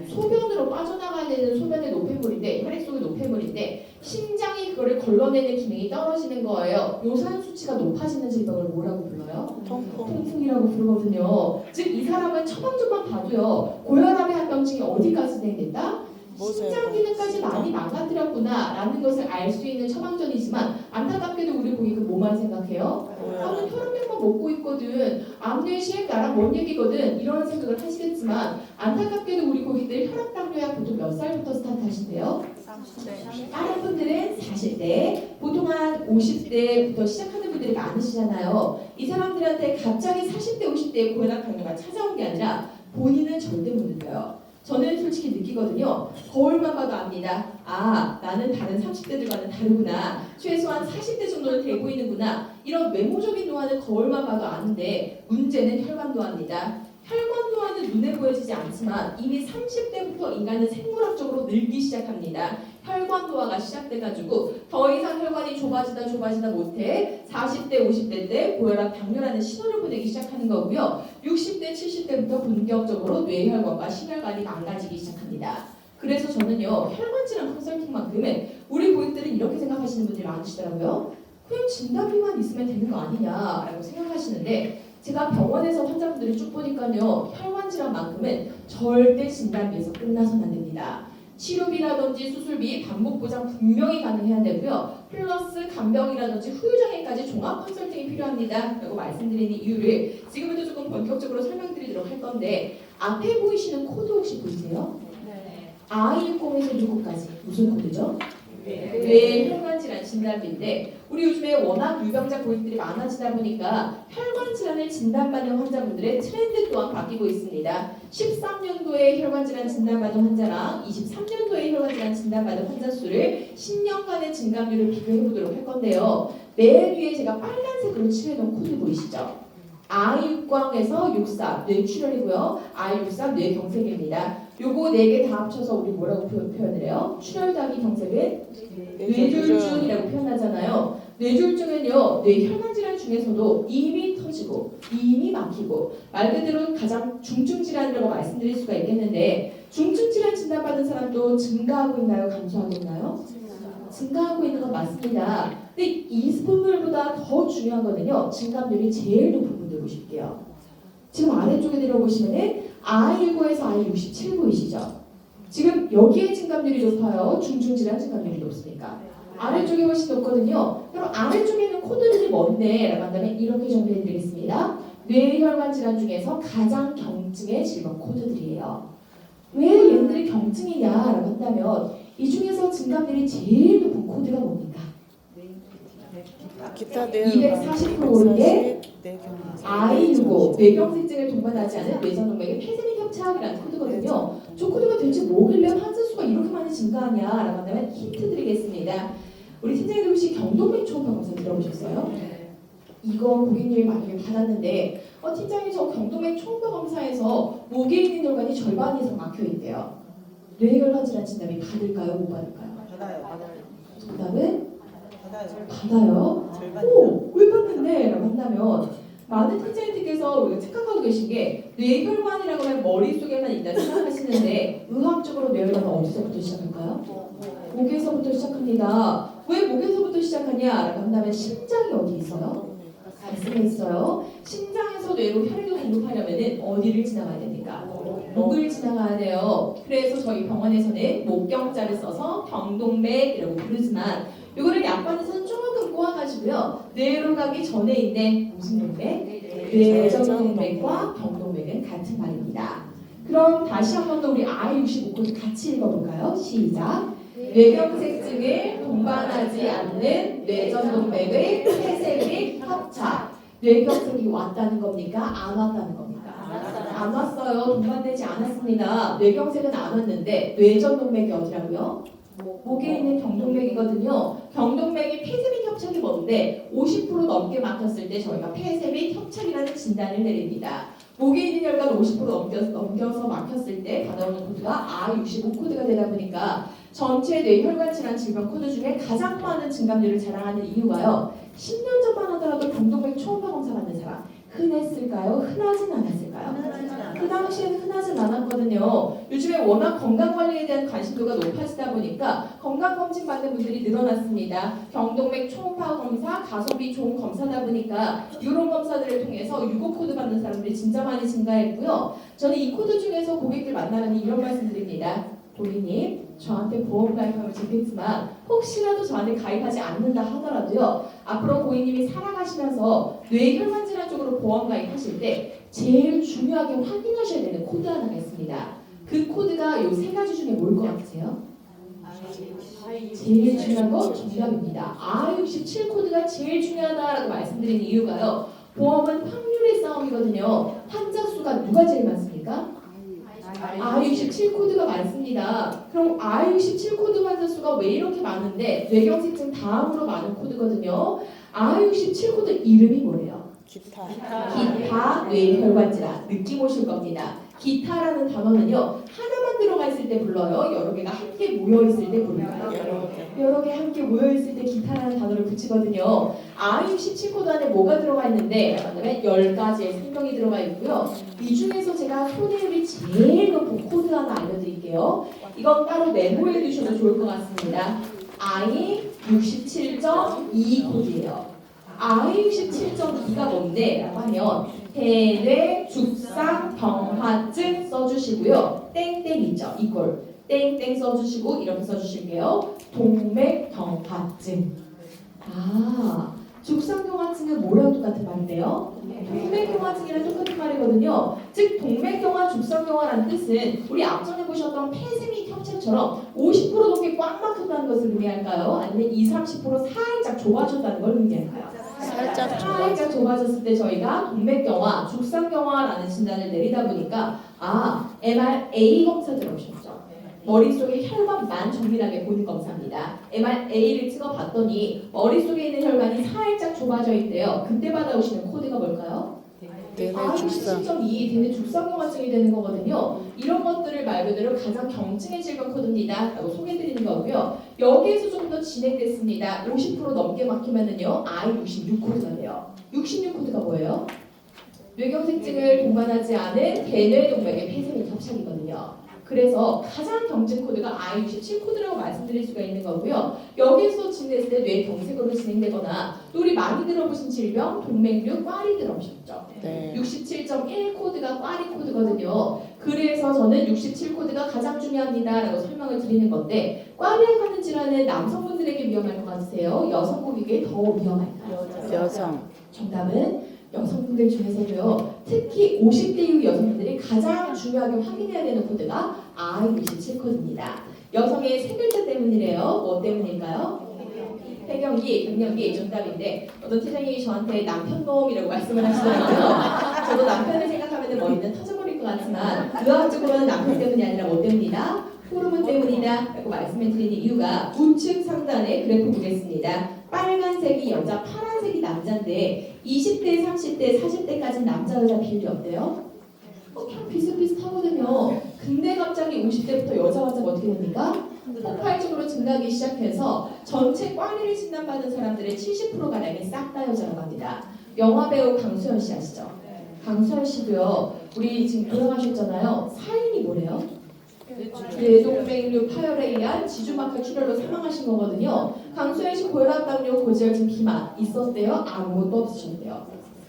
소변으로 빠져나가는 소변의 노폐물인데 혈액 속의 노폐물인데 심장이 그거를 걸러내는 기능이 떨어지는 거예요. 요산 수치가 높아지는 질병을 뭐라고 불러요? 통풍이라고 부르거든요. 즉 이 사람은 처방전만 봐도요. 고혈압의 합병증이 어디까지 진행됐다? 심장 기능까지 많이 망가뜨렸구나 라는 것을 알 수 있는 처방전이지만 안타깝게도 우리 고객은 뭐만 생각해요? 나는 혈압약만 먹고 있거든. 암 대신 나랑 뭔 얘기거든. 이런 생각을 하시겠지만 하시겠지만 안타깝게도 우리 고객들 혈압당뇨약 보통 몇 살부터 스타트 하신대요? 다른 분들은 40대, 보통 한 50대부터 시작하는 분들이 많으시잖아요. 이 사람들한테 갑자기 40대, 50대의 고혈압 당뇨가 찾아온 게 아니라 본인은 절대 못 느껴요. 저는 솔직히 느끼거든요. 거울만 봐도 압니다. 아, 나는 다른 30대들과는 다르구나. 최소한 40대 정도는 돼 보이는구나. 이런 외모적인 노화는 거울만 봐도 아는데 문제는 혈관 노화입니다. 혈관 노화는 눈에 보여지지 않지만 이미 30대부터 인간은 생물학적으로 늙기 시작합니다. 혈관 노화가 시작돼가지고 더 이상 혈관이 좁아지다 못해 40대, 50대 때 고혈압, 당뇨라는 신호를 보내기 시작하는 거고요. 60대, 70대부터 본격적으로 뇌혈관과 심혈관이 망가지기 시작합니다. 그래서 저는요, 혈관 질환 컨설팅만큼은 우리 고객들은 이렇게 생각하시는 분들이 많으시더라고요. 그냥 진단비만 있으면 되는 거 아니냐라고 생각하시는데 제가 병원에서 환자분들을 쭉 보니까요, 혈관 질환만큼은 절대 진단비에서 끝나서는 안 됩니다. 치료비라든지 수술비, 반복 보장 분명히 가능해야 되고요. 플러스 간병이라든지 후유장애까지 종합 컨설팅이 필요합니다. 라고 말씀드리는 이유를 지금부터 조금 본격적으로 설명드리도록 할 건데 앞에 보이시는 코드 혹시 보이세요? I60에서 6호까지 무슨 코드죠? 뇌혈관 질환 진단비인데 우리 요즘에 워낙 유병자 고객들이 많아지다 보니까 혈관 질환을 진단받는 환자분들의 트렌드 또한 바뀌고 있습니다. 13년도에 혈관 질환 진단받은 환자랑 23년도에 혈관 질환 진단받은 환자 수를 10년간의 증가율을 비교해 보도록 할 건데요. 맨 위에 제가 빨간색으로 칠해놓은 코드 보이시죠? I6광에서 63 뇌출혈이고요. I63 뇌경색입니다. 요거 4개 다 합쳐서 우리 뭐라고 표현을 해요? 출혈 더하기 경색은 뇌졸중이라고 표현하잖아요. 뇌졸중은요, 뇌혈관 질환 중에서도 이미 터지고 이미 막히고 말 그대로 가장 중증 질환이라고 말씀드릴 수가 있겠는데 중증 질환 진단받은 사람도 증가하고 있나요? 감소하고 있나요? 증가하고 있는 건 맞습니다. 근데 이 부분보다 더 중요하거든요. 증감률이 제일 높은 분들 보실게요. 지금 아래쪽에 내려보시면은 I19에서 I67 보이시죠? 지금 여기에 증감률이 높아요. 중증 질환 증감률이 높습니까? 아래쪽에 훨씬 높거든요. 그럼 아래쪽에 있는 코드들이 뭔데? 라고 한다면 이렇게 정리해 드리겠습니다. 뇌혈관 질환 중에서 가장 경증의 질병 코드들이에요. 왜 얘네들이 경증이냐라고 한다면 이 중에서 증감률이 제일 높은 코드가 뭡니까? 기타 240% 오른 게 I65 뇌경색증을 동반하지 않은 뇌전동맥의 폐쇄 협착이라는 코드거든요. 저 코드가 대체 뭐길래 환자 수가 이렇게 많이 증가하냐라고 한다면 힌트 드리겠습니다. 우리 팀장님들 혹시 경동맥 초음파 검사 들어보셨어요? 이거 고객님이 만약에 받았는데 팀장님 저 경동맥 초음파 검사에서 목에 있는 혈관이 절반 이상 막혀 있대요. 뇌혈관 질환 진단비 받을까요? 못 받을까요? 받아요. 정답은 받아요. 받아요. 오, 왜 받는데? 라고 한다면 많은 팀장님들께서 우리가 착각하고 계신 게 뇌혈관이라고 하면 머릿속에만 있다 생각하시는데 의학적으로 뇌혈관은 어디서부터 시작할까요? 목에서부터 시작합니다. 왜 목에서부터 시작하냐라고 한다면 심장이 어디 있어요? 가슴에 있어요. 심장에서 뇌로 혈액을 공급하려면 어디를 지나가야 됩니까? 목을 지나가야 돼요. 그래서 저희 병원에서는 목경자를 써서 경동맥이라고 부르지만 이거를 약관에서는 조금 꼬아가지고요. 뇌로 가기 전에 있는 무슨 동맥? 뇌전동맥과 경동맥은 같은 말입니다. 그럼 다시 한 번 더 우리 I65코드 같이 읽어볼까요? 시작! 뇌경색증을 동반하지 않는 뇌전동맥의 폐쇄 및 협착. 뇌경색이 왔다는 겁니까? 안 왔다는 겁니까? 안 왔어요. 동반되지 않았습니다. 뇌경색은 안 왔는데 뇌전동맥이 어디라고요? 목에 있는 경동맥이거든요. 경동맥이 폐쇄 및 협착이 뭔데 50% 넘게 막혔을 때 저희가 폐쇄 및 협착이라는 진단을 내립니다. 목에 있는 혈관 50% 넘겨서 막혔을 때 받아오는 코드가 I65 코드가 되다 보니까 전체 뇌혈관 질환 질병 코드 중에 가장 많은 증감률을 자랑하는 이유가요. 10년 전만 하더라도 경동맥 초음파 검사 받는 사람 흔했을까요? 흔하진 않았을까요? 그 당시에는 흔하진 않았거든요. 요즘에 워낙 건강관리에 대한 관심도가 높아지다 보니까 건강검진 받는 분들이 늘어났습니다. 경동맥 초음파 검사, 가성비 좋은 검사다 보니까 이런 검사들을 통해서 유고 코드 받는 사람들이 진짜 많이 증가했고요. 저는 이 코드 중에서 고객들 만나면 이런 말씀 드립니다. 고객님, 저한테 보험 가입하면 좋겠지만 혹시라도 저한테 가입하지 않는다 하더라도요. 앞으로 고객님이 살아가시면서 뇌혈관 질환 쪽으로 보험 가입하실 때 제일 중요하게 확인하셔야 되는 코드 하나가 있습니다. 그 코드가 요 세 가지 중에 뭘 것 같으세요? 제일 중요한 거 정답입니다. R67 코드가 제일 중요하다라고 말씀드리는 이유가요. 보험은 확률의 싸움이거든요. 환자 수가 누가 제일 많습니까? R67 코드가 많습니다. 그럼 R67 코드 환자 수가 왜 이렇게 많은데 뇌경색증 다음으로 많은 코드거든요. R67 코드 이름이 뭐래요? 기타. 기타 뇌혈관 질환. 느낌 오실 겁니다. 기타라는 단어는요 하나만 들어가 있을 때 불러요. 여러 개가 함께 모여 있을 때 부를까요? 여러 개 함께 모여 있을 때 기타라는 단어를 붙이거든요. R67 코드 안에 뭐가 들어가 있는데 그다음에 10가지의 설명이 들어가 있고요. 이 중에서 제가 손해율이 제일 높은 코드 하나 알려드릴게요. 이건 따로 메모해 두셔도 좋을 것 같습니다. I67.2 코드예요. I67.2가 뭔데? 라고 하면 대뇌 죽상 병화증 써주시고요. 땡땡 있죠? 이꼴 땡땡 써주시고 이렇게 써주실게요. 동맥경화증. 죽상경화증은 뭐랑 똑같은 말인데요? 동맥경화증이랑 똑같은 말이거든요. 즉 동맥경화, 죽상경화라는 뜻은 우리 앞전에 보셨던 폐쇄 협체처럼 50% 넘게 꽉 막혔다는 것을 의미할까요? 아니면 20-30% 살짝 좁아졌다는 걸 의미할까요? 살짝 좁아졌을 때 저희가 동맥경화, 죽상경화라는 진단을 내리다 보니까 MRA 검사 들어오셨죠? 머릿속에 혈관만 정밀하게 보는 검사입니다. MRA를 찍어봤더니 머릿속에 있는 혈관이 살짝 좁아져 있대요. 그때 받아오시는 코드가 뭘까요? 대뇌 죽상. 17.2 대뇌 죽상경화증이 되는 거거든요. 이런 것들을 말 그대로 가장 경증의 질병 코드입니다. 라고 소개해드리는 거고요. 여기에서 좀 더 진행됐습니다. 50% 넘게 막히면은요, I66 코드가 돼요. 66 코드가 뭐예요? 뇌경색증을 동반하지 않은 대뇌 동맥의 폐쇄 및 협착이거든요. 그래서 가장 경증 코드가 I67 코드라고 말씀드릴 수가 있는 거고요. 여기서 진행했을 때 뇌경색으로 진행되거나 또 우리 많이 들어보신 질병 동맥류 꽈리 들어보셨죠? 네. 67.1 코드가 꽈리 코드거든요. 그래서 저는 67 코드가 가장 중요합니다라고 설명을 드리는 건데 꽈리에 관한 질환은 남성분들에게 위험할 것 같으세요? 여성분에게 더 위험할까요? 여성. 정답은 여성분들 중에서도요. 특히 50대 이후 여성분들이 가장 중요하게 확인해야 되는 코드가 I67 코드입니다. 여성의 생글자 때문이래요. 뭐 때문일까요? 폐경기, 갱년기 정답인데 어떤 팀장님이 저한테 남편놈이라고 말씀을 하시더라고요. 저도 남편을 생각하면 머리는 터져버릴 것 같지만 의학적으로는 남편 때문이 아니라 뭐 때문이다? 호르몬 때문이다 라고 말씀을 드리는 이유가 우측 상단에 그래프 보겠습니다. 빨간색이 여자, 파란색이 남자인데 20대, 30대, 40대까지는 남자, 여자 비율이 어때요? 그냥 비슷비슷하거든요. 근데 갑자기 50대부터 여자 환자가 어떻게 됩니까? 폭발적으로 증가하기 시작해서 전체 꽈리를 진단받은 사람들의 70%가량이 싹 다 여자라고 합니다. 영화배우 강수현 씨 아시죠? 강수현 씨도요. 우리 지금 돌아가셨잖아요. 사인이 뭐래요? 뇌동맥류 파열에 의한 지주막하 출혈로 사망하신 거거든요. 강수현 씨 고혈압, 당뇨, 고지혈증, 비만 있었대요? 아무것도 없으셨대요.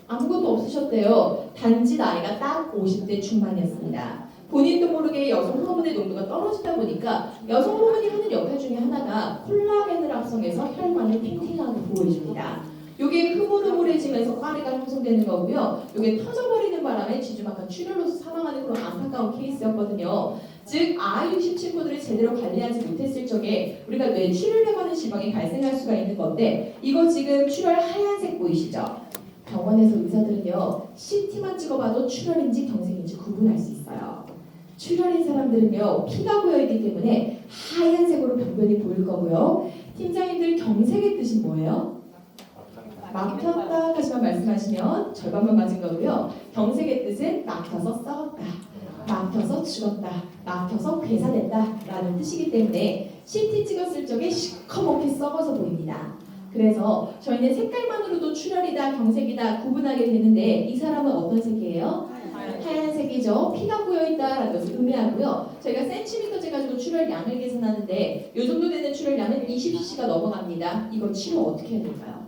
아무것도 없으셨대요. 단지 나이가 딱 50대 중반이었습니다. 본인도 모르게 여성 호르몬의 농도가 떨어지다 보니까 여성 호르몬이 하는 역할 중에 하나가 콜라겐을 합성해서 혈관을 팽팽하게 보호해줍니다. 요게 흐물흐물해지면서 꽈리가 형성되는 거고요. 요게 터져버리는 바람에 지주막하 출혈로서 사망하는 그런 안타까운 케이스였거든요. 즉 I67 코드를 제대로 관리하지 못했을 적에 우리가 뇌 출혈해가는 질병이 발생할 수가 있는 건데 이거 지금 출혈 하얀색 보이시죠? 병원에서 의사들은요 CT만 찍어봐도 출혈인지 경색인지 구분할 수 있어요. 출혈인 사람들은요 피가 고여있기 때문에 하얀색으로 병변이 보일 거고요. 팀장님들 경색의 뜻이 뭐예요? 막혔다 하지만 말씀하시면 절반만 맞은 거고요. 경색의 뜻은 막혀서 썩었다, 막혀서 죽었다, 막혀서 괴사됐다 라는 뜻이기 때문에 CT 찍었을 적에 시커멓게 썩어서 보입니다. 그래서 저희는 색깔만으로도 출혈이다, 경색이다 구분하게 되는데 이 사람은 어떤 색이에요? 하얀색이죠. 피가 고여있다라는 것을 의미하고요. 저희가 센티미터제 가지고 출혈량을 계산하는데 이 정도 되는 출혈량은 20cc가 넘어갑니다. 이거 치료 어떻게 해야 될까요?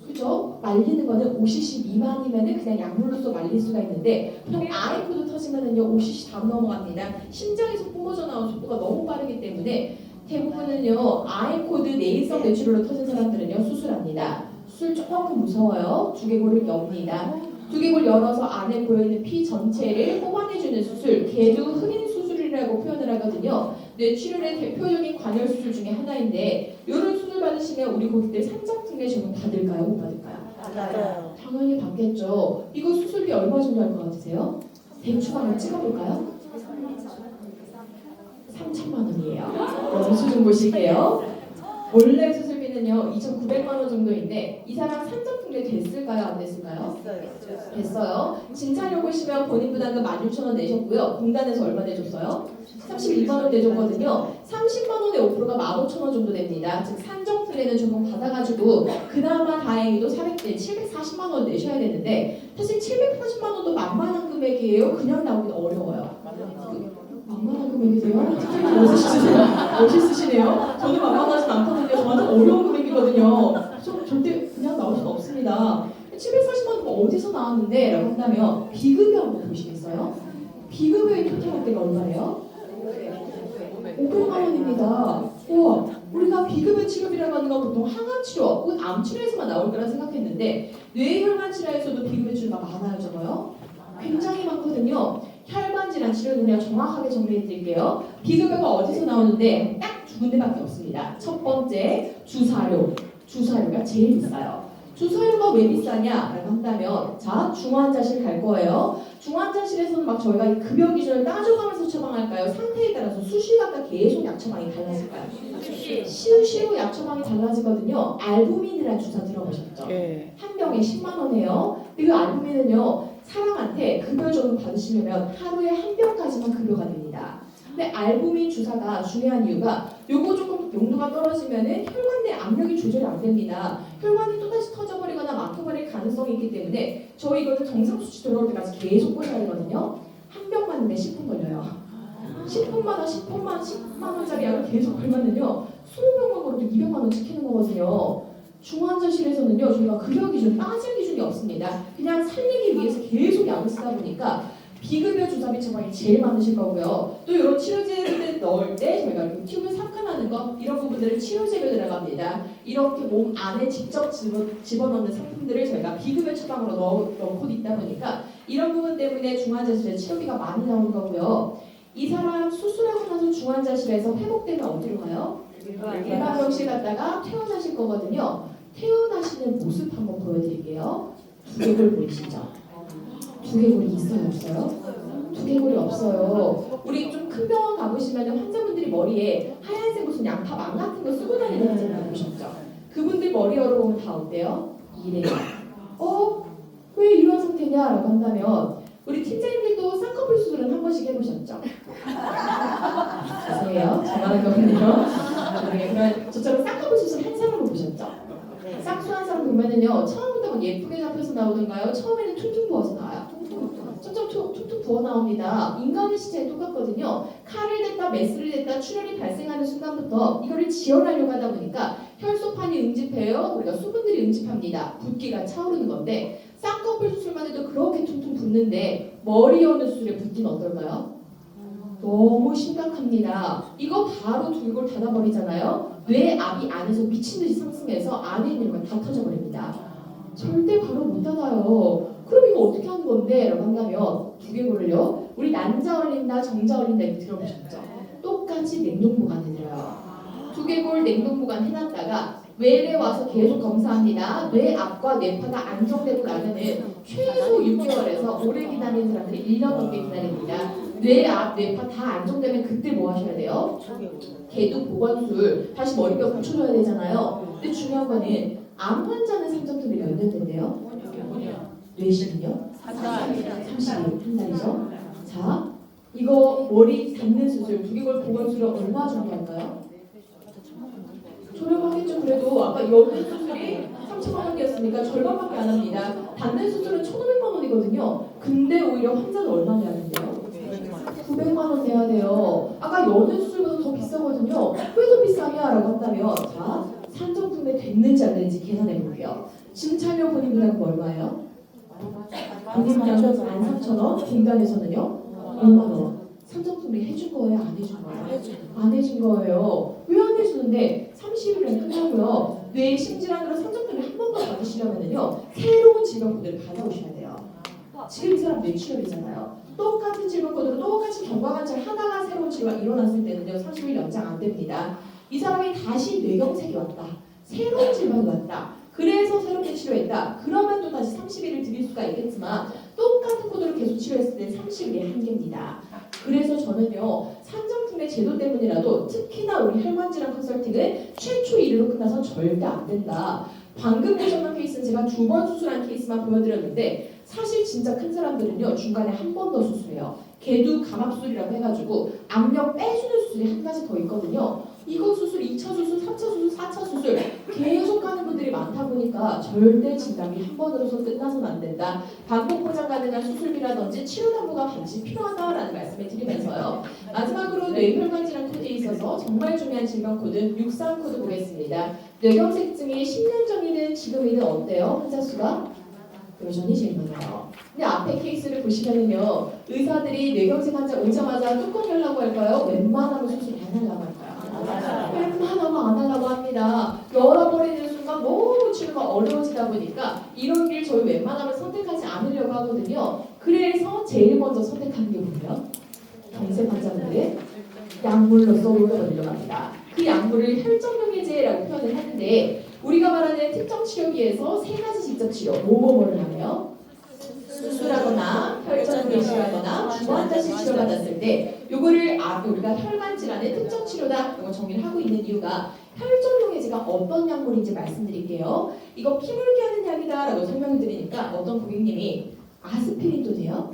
그죠? 말리는 거는 5cc 미만이면은 그냥 약물로서 말릴 수가 있는데 보통 아이코드 터지면은요 5cc 다 넘어갑니다. 심장에서 뿜어져 나온 속도가 너무 빠르기 때문에 대부분은요 아이코드 내일성 뇌출혈로 터진 사람들은요 수술합니다. 수술 조금 무서워요. 두개골을 엽니다. 두개골 열어서 안에 보여있는 피 전체를 뽑아내주는 수술, 개두 흡인 수술이라고 표현을 하거든요. 뇌출혈의 대표적인 관열 수술 중에 하나인데 이런 수술 받으시면 우리 고객들 산적특례 적용 받을까요? 못 받을까요? 맞아요. 당연히 받겠죠. 이거 수술비 얼마 정도 할 것 같으세요? 대충 한번 찍어볼까요? 3천만 원이에요. 영수 좀 보실게요. 원래 수술비는요 2,900만 원 정도인데 이 사람 산적특례 됐을까요? 안 됐을까요? 됐어요. 진찰료 보시면 본인 부담금 16,000원 내셨고요. 공단에서 얼마 내줬어요? 32만 원 내줬거든요. 30만 원의 5%가 15,000원 정도 됩니다. 즉 산적특례는 조금 받아가지고 그나마 다행히도 740만 원 내셔야 되는데 사실 740만 원도 만만한 금액이에요. 그냥 나오기는 어려워요. 만만한 금액이세요? 멋있으시네요. 저는 만만하진 않거든요. 저한테 어려운 금액이거든요. 절대 그냥 나올 수는 없습니다. 740만 원 어디서 나왔는데? 라고 한다면 비급여 한번 보시겠어요? 비급여의 토탈 때가 얼마예요? 500만 원입니다. 우와, 우리가 비급여 치료비라고 하는 건 보통 항암치료 혹은 암치료에서만 나올 거라 생각했는데 뇌혈관 질환에서도 비급여 치료가 많아요, 적어요? 굉장히 많거든요. 혈관 질환 치료는요 정확하게 정리해 드릴게요. 비급여가 어디서 나오는데 딱 두 군데밖에 없습니다. 첫 번째 주사료가 제일 비싸요. 주사료가 왜 비싸냐라고 한다면 자 중환자실 갈 거예요. 중환자실에서는 막 저희가 이 급여 기준을 따져가면서 처방할까요? 상태에 따라서 수시마다 계속 약 처방이 달라질까요? 수시로 약 처방이 달라지거든요. 알부민이라는 주사 들어보셨죠? 예. 한 병에 10만 원이에요. 그 알부민은요 사람한테 급여 정도 받으시려면 하루에 한 병까지만 급여가 됩니다. 근데 알부민 주사가 중요한 이유가 요거 조금 용도가 떨어지면은 혈관 내 압력이 조절이 안 됩니다. 혈관이 또다시 터져버리거나 막혀버릴 가능성이 있기 때문에 저희 이거는 정상 수치 들어올 때까지 계속 꽂아야 되거든요. 한 병 맞는데 10분 걸려요. 10분마다 10만 원짜리 약을 계속 걸면은요 20병만 걸어도 200만 원 지키는 거거든요. 중환자실에서는요 저희가 급여 기준 빠질 기준이 없습니다. 그냥 살리기 위해서 계속 약을 쓰다 보니까 비급여 주사비 처방이 제일 많으실 거고요. 또 이런 치료제를 넣을 때 저희가 이렇게 튜브 삽관하는 거 이런 부분들을 치료제로 들어갑니다. 이렇게 몸 안에 직접 집어넣는 상품들을 저희가 비급여 처방으로 넣고 있다 보니까 이런 부분 때문에 중환자실에 치료비가 많이 나오는 거고요. 이 사람 수술하고 나서 중환자실에서 회복되면 어디로 가요? 일반병실 갔다가 퇴원하실 거거든요. 퇴원하시는 모습 한번 보여드릴게요. 두개골 보이시죠? 두개골이 있어요, 없어요? 두개골이 없어요. 우리 좀 큰 병원 가보시면 환자분들이 머리에 하얀색 무슨 양파 망 같은 거 쓰고 다니는 환자분 보셨죠? 그분들 머리 열어보면 다 어때요? 이래요. 왜 이런 상태냐라고 한다면 우리 팀장님들도 쌍꺼풀 수술은 한 번씩 해보셨죠? 죄송해요. 저만한 거군요. 그러면 저처럼 쌍꺼풀 수술 한 사람을 보셨죠? 쌍수한 사람 보면은요 처음부터 막 예쁘게 잡혀서 나오던가요? 처음에는 퉁퉁 부어서 나와요. 점점 퉁퉁 부어 나옵니다. 인간의 시체에 똑같거든요. 칼을 댔다 메스를 댔다 출혈이 발생하는 순간부터 이거를 지혈하려고 하다 보니까 혈소판이 응집해요. 우리가 수분들이 응집합니다. 붓기가 차오르는 건데 쌍꺼풀 수술만 해도 그렇게 퉁퉁 붓는데 머리 여는 수술의 붓기는 어떨까요? 너무 심각합니다. 이거 바로 두개골 닫아버리잖아요. 뇌압이 안에서 미친듯이 상승해서 안에 있는 걸 다 터져버립니다. 절대 바로 못 닫아요. 그럼 이거 어떻게 하는 건데? 라고 한다면 두개골을요. 우리 난자 얼린다, 정자 얼린다 이렇게 들어보셨죠? 똑같이 냉동 보관해드려요. 두개골 냉동 보관 해놨다가 뇌에 와서 계속 검사합니다. 뇌압과 뇌파가 안정되고 나면은 최소 6개월에서 오래 기다리는 사람들이 1년 넘게 기다립니다. 뇌압, 뇌파 다 안정되면 그때 뭐 하셔야 돼요? 개두 보건술 다시 머리뼈 붙여줘야 되잖아요. 근데 중요한 거는 암 환자는 산적특례가 몇 년 된대요? 뇌실은요? 30일 한 달이죠. 자, 이거 머리 닿는 수술, 두개골 보건술을 얼마 정도 할까요? 저렴하겠죠. 그래도 아까 여는 수술이 3천만 원이었으니까 절반밖에 안 합니다. 닿는 수술은 1,500만 원이거든요. 근데 오히려 환자는 얼마 내야 된대요? 900만 원 내야 돼요. 아까 여는 수술보다 더 비싸거든요. 왜 더 비싸냐라고 한다면 자, 산적특례 됐는지 안 됐는지 계산해 볼게요. 진찰료 본인 부담금 얼마예요? 본인 부담금 13,000원, 공단에서는요? 얼마 원? 산적특례 해준 거예요? 안 해준 거예요? 안 해준 거예요. 왜 안 해주는데 30일에 끝나고요. 뇌 심질환으로 산적특례 한 번 더 받으시려면요 새로운 질병분들을 받아오셔야 돼요. 지금 이 사람 뇌출혈이잖아요. 똑같은 질문 코드로 똑같이 경과관찰 하다가 새로운 치료가 일어났을 때는요 30일 연장 안 됩니다. 이 사람이 다시 뇌경색이 왔다. 새로운 질병이 왔다. 그래서 새롭게 치료했다. 그러면 또 다시 30일을 드릴 수가 있겠지만 똑같은 코드로 계속 치료했을 때 30일의 한계입니다. 그래서 저는요 산정품의 제도 때문이라도 특히나 우리 혈관질환 컨설팅은 최초 1회로 끝나서 절대 안 된다. 방금 보셨던 케이스는 제가 2번 수술한 케이스만 보여드렸는데 사실 진짜 큰 사람들은요 중간에 한 번 더 수술해요. 개두 감압술이라고 해가지고 압력 빼주는 수술이 한 가지 더 있거든요. 이거 수술 2차 수술, 3차 수술, 4차 수술 계속 하는 분들이 많다 보니까 절대 진단이 한 번으로서 끝나서는 안 된다. 반복 보장 가능한 수술비라든지 치료 담보가 반드시 필요하다라는 말씀을 드리면서요. 마지막으로 뇌혈관 질환 코드에 있어서 정말 중요한 질병 코드 63 코드 보겠습니다. 뇌경색증이 10년 전이든 지금이든 어때요? 환자 수가? 여전히 제일 많아요. 근데 앞에 케이스를 보시면은요 의사들이 뇌경색 환자 오자마자 뚜껑 열라고 할까요? 웬만하면 수술 안 하려고 할까요? 웬만하면 안 하려고 합니다. 열어버리는 순간 너무 치료가 어려워지다 보니까 이런 길 저희 웬만하면 선택하지 않으려고 하거든요. 그래서 제일 먼저 선택하는 게 뭐예요? 경색 환자분들 약물로써 올려버리려고 합니다. 그 약물을 혈전용해제라고 표현을 하는데 우리가 말하는 특정 치료비에서 세 가지 직접 치료 뭐를 하네요? 수술하거나 혈전용해제하거나 중환자실 치료받았을 때 요거를 우리가 혈관 질환의 특정 치료다 이거 정의를 하고 있는 이유가 혈전용해제가 어떤 약물인지 말씀드릴게요. 이거 피물게 하는 약이다라고 설명을 드리니까 어떤 고객님이 아스피린도 돼요?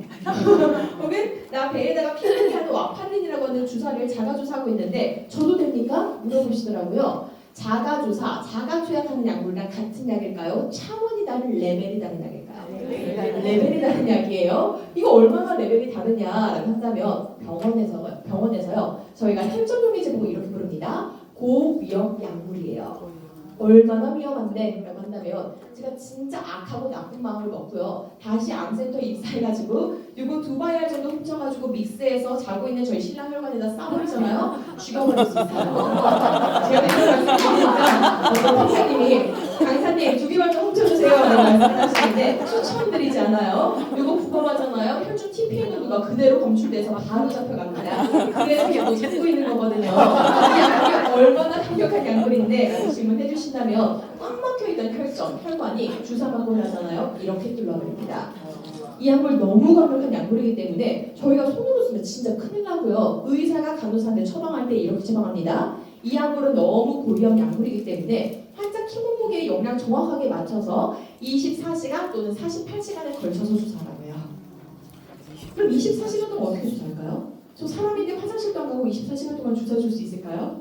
혹은 나 배에다가 피물게 하는 와파린이라고 하는 주사를 자가주사하고 있는데 저도 됩니까? 물어보시더라고요. 자가주사, 자가투약하는 약물이랑 같은 약일까요? 차원이 다른 레벨이 다른 약일까요? 레벨이 다른 약이에요. 이거 얼마나 레벨이 다르냐라고 한다면 병원에서요. 저희가 혈전용해제 보고 이렇게 부릅니다. 고위험 약물이에요. 얼마나 위험한데? 라고 한다면 제가 진짜 악하고 나쁜 마음을 먹고요. 다시 암센터에 입사해가지고 요거 2바이알 정도 훔쳐가지고 믹스해서 자고 있는 저희 신랑 혈관에다 싸버리잖아요. 죽여버릴 수 있어요. 제가 이런 말씀드리니까 어떤 선생님이 강사님 2개만 좀 훔쳐주세요 라고 말씀하시는데 추천드리지 않아요. 요거 부검하잖아요. 혈중 TPN으로가 그대로 검출돼서 바로 잡혀갑니다. 그래서 이거 찾고 있는 거거든요. 이 약물이 얼마나 강력한 약물인데 라고 질문해 주신다면 꽉 막혀있던 혈관이 주사 맞고 나잖아요. 이렇게 뚫려버립니다. 이 약물 너무 강력한 약물이기 때문에 저희가 손으로 쓰면 진짜 큰일 나고요. 의사가 간호사한테 처방할 때 이렇게 처방합니다. 이 약물은 너무 고위험 약물이기 때문에 환자 키 몸무게의 용량 정확하게 맞춰서 24시간 또는 48시간에 걸쳐서 주사하라고 해요. 그럼 24시간 동안 어떻게 주사할까요? 저 사람인데 화장실도 안 가고 24시간 동안 주사 줄 수 있을까요?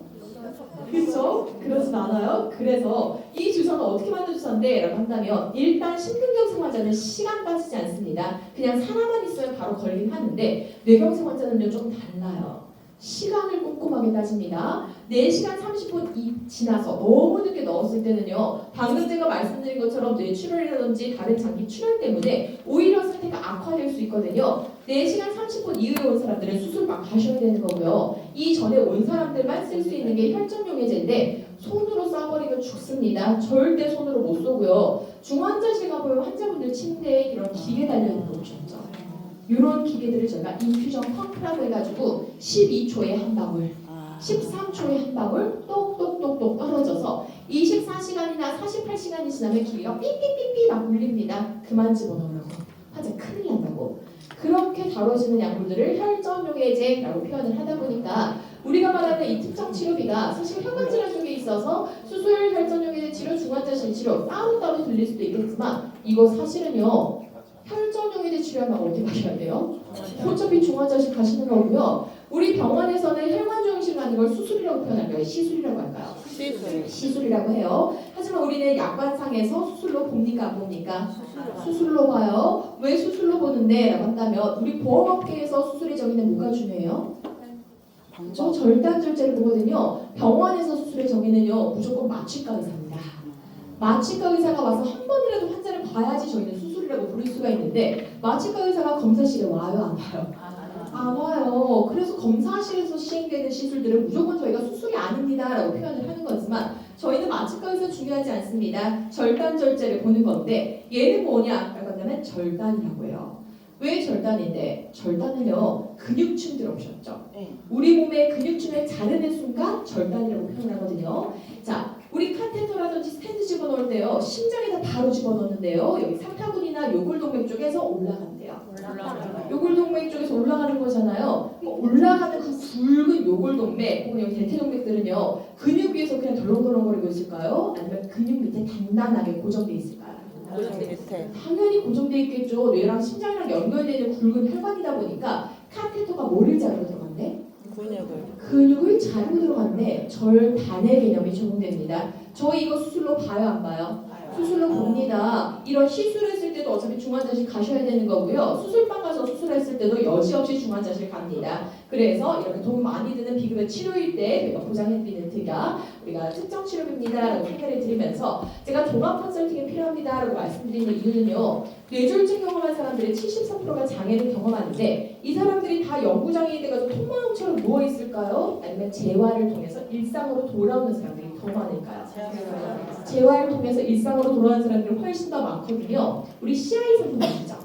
그렇죠? 그렇진 않아요. 그래서 이 주사는 어떻게 만든 주사인데? 라고 한다면 일단 심근경색 환자는 시간 따지지 않습니다. 그냥 사람만 있으면 바로 걸긴 하는데 뇌경색 환자는요 좀 달라요. 시간을 꼼꼼하게 따집니다. 4시간 30분 지나서 너무 늦게 넣었을 때는요 방금 제가 말씀드린 것처럼 뇌출혈이라든지 다른 장기 출혈 때문에 오히려 상태가 악화될 수 있거든요. 4시간 30분 이후에 온 사람들은 수술 막 하셔야 되는 거고요. 이 전에 온 사람들만 쓸 수 있는 게 혈전용해제인데 손으로 쏴버리면 죽습니다. 절대 손으로 못 쏘고요. 중환자실 가보면 환자분들 침대에 이런 기계 달려있는 거 보셨죠? 이런 기계들을 저희가 인퓨전 펌프라고 해가지고 12초에 한 방울 13초에 한 방울 똑똑똑똑 떨어져서 24시간이나 48시간이 지나면 기계가 삐삐삐삐 막 울립니다. 그만 집어넣으라고. 환자 큰일 난다고. 그렇게 다뤄지는 약물들을 혈전용해제라고 표현을 하다 보니까 우리가 말하는 이 특정 치료비가 사실 혈관질환 쪽에 있어서 수술, 혈전용해제 치료, 중환자실 치료 따로따로 들릴 수도 있겠지만 이거 사실은요 혈전용해제 치료하면 어디 가셔야 돼요? 어차피 중환자실 가시는 거고요. 우리 병원에서는 혈관종실 하는 걸 수술이라고 표현할까요? 시술이라고 할까요? 시술이라고 해요. 하지만 우리는 약관상에서 수술로 봅니까? 안 봅니까? 수술로 봐요. 왜 수술로 보는데? 라고 한다면 우리 보험업계에서 수술의 정의는 뭐가 중요해요? 저 절단절제를 보거든요. 병원에서 수술의 정의는요 무조건 마취과 의사입니다. 마취과 의사가 와서 한 번이라도 환자를 봐야지 저희는 수술이라고 부를 수가 있는데 마취과 의사가 검사실에 와요? 안 와요? 안 와요. 그래서 검사실에서 시행되는 시술들은 무조건 저희가 수술이 아닙니다 라고 표현을 하는 거지만 저희는 마취과 의사 중요하지 않습니다. 절단절제를 보는 건데 얘는 뭐냐? 라고 한다면 절단이라고 해요. 왜 절단인데? 절단은요 근육층 들어보셨죠? 네. 우리 몸의 근육층을 자르는 순간 절단이라고 표현하거든요. 자, 우리 카테터라든지 스탠드 집어넣을 때요 심장에다 바로 집어넣는데요 여기 삼타군이나 요골동맥 쪽에서 올라간대요. 요골동맥 쪽에서 올라가는 거잖아요. 그럼 올라가는 그 굵은 요골동맥 혹은 여기 대퇴동맥들은요 근육 위에서 그냥 덜렁덜렁거리고 있을까요? 아니면 근육 밑에 단단하게 고정돼 있을까요? 밑에. 당연히 고정돼 있겠죠. 뇌랑 심장이랑 연결되는 굵은 혈관이다 보니까 카테터가 뭐를 자르고 들어간대? 근육을 자르고 들어갔네. 절단의 개념이 적용됩니다. 저희 이거 수술로 봐요, 안 봐요? 수술로 봅니다. 이런 시술했을 때도 어차피 중환자실 가셔야 되는 거고요. 수술방 가서 수술했을 때도 여지없이 중환자실 갑니다. 그래서 이렇게 돈 많이 드는 비급여 치료일 때 저희가 보장해드리는 특약 우리가 특정 치료비입니다라고 소개를 드리면서 제가 종합 컨설팅이 필요합니다라고 말씀드리는 이유는요. 뇌졸중 경험한 사람들의 73%가 장애를 경험하는데 이 사람들이 다 영구장애인이 돼가지고 통마용처럼 누워있을까요? 아니면 재활을 통해서 일상으로 돌아오는 사람들이 더 많을까요? 재활을 통해서 일상으로 돌아오는 사람들이 훨씬 더 많거든요. 우리 CI 상품 아시죠?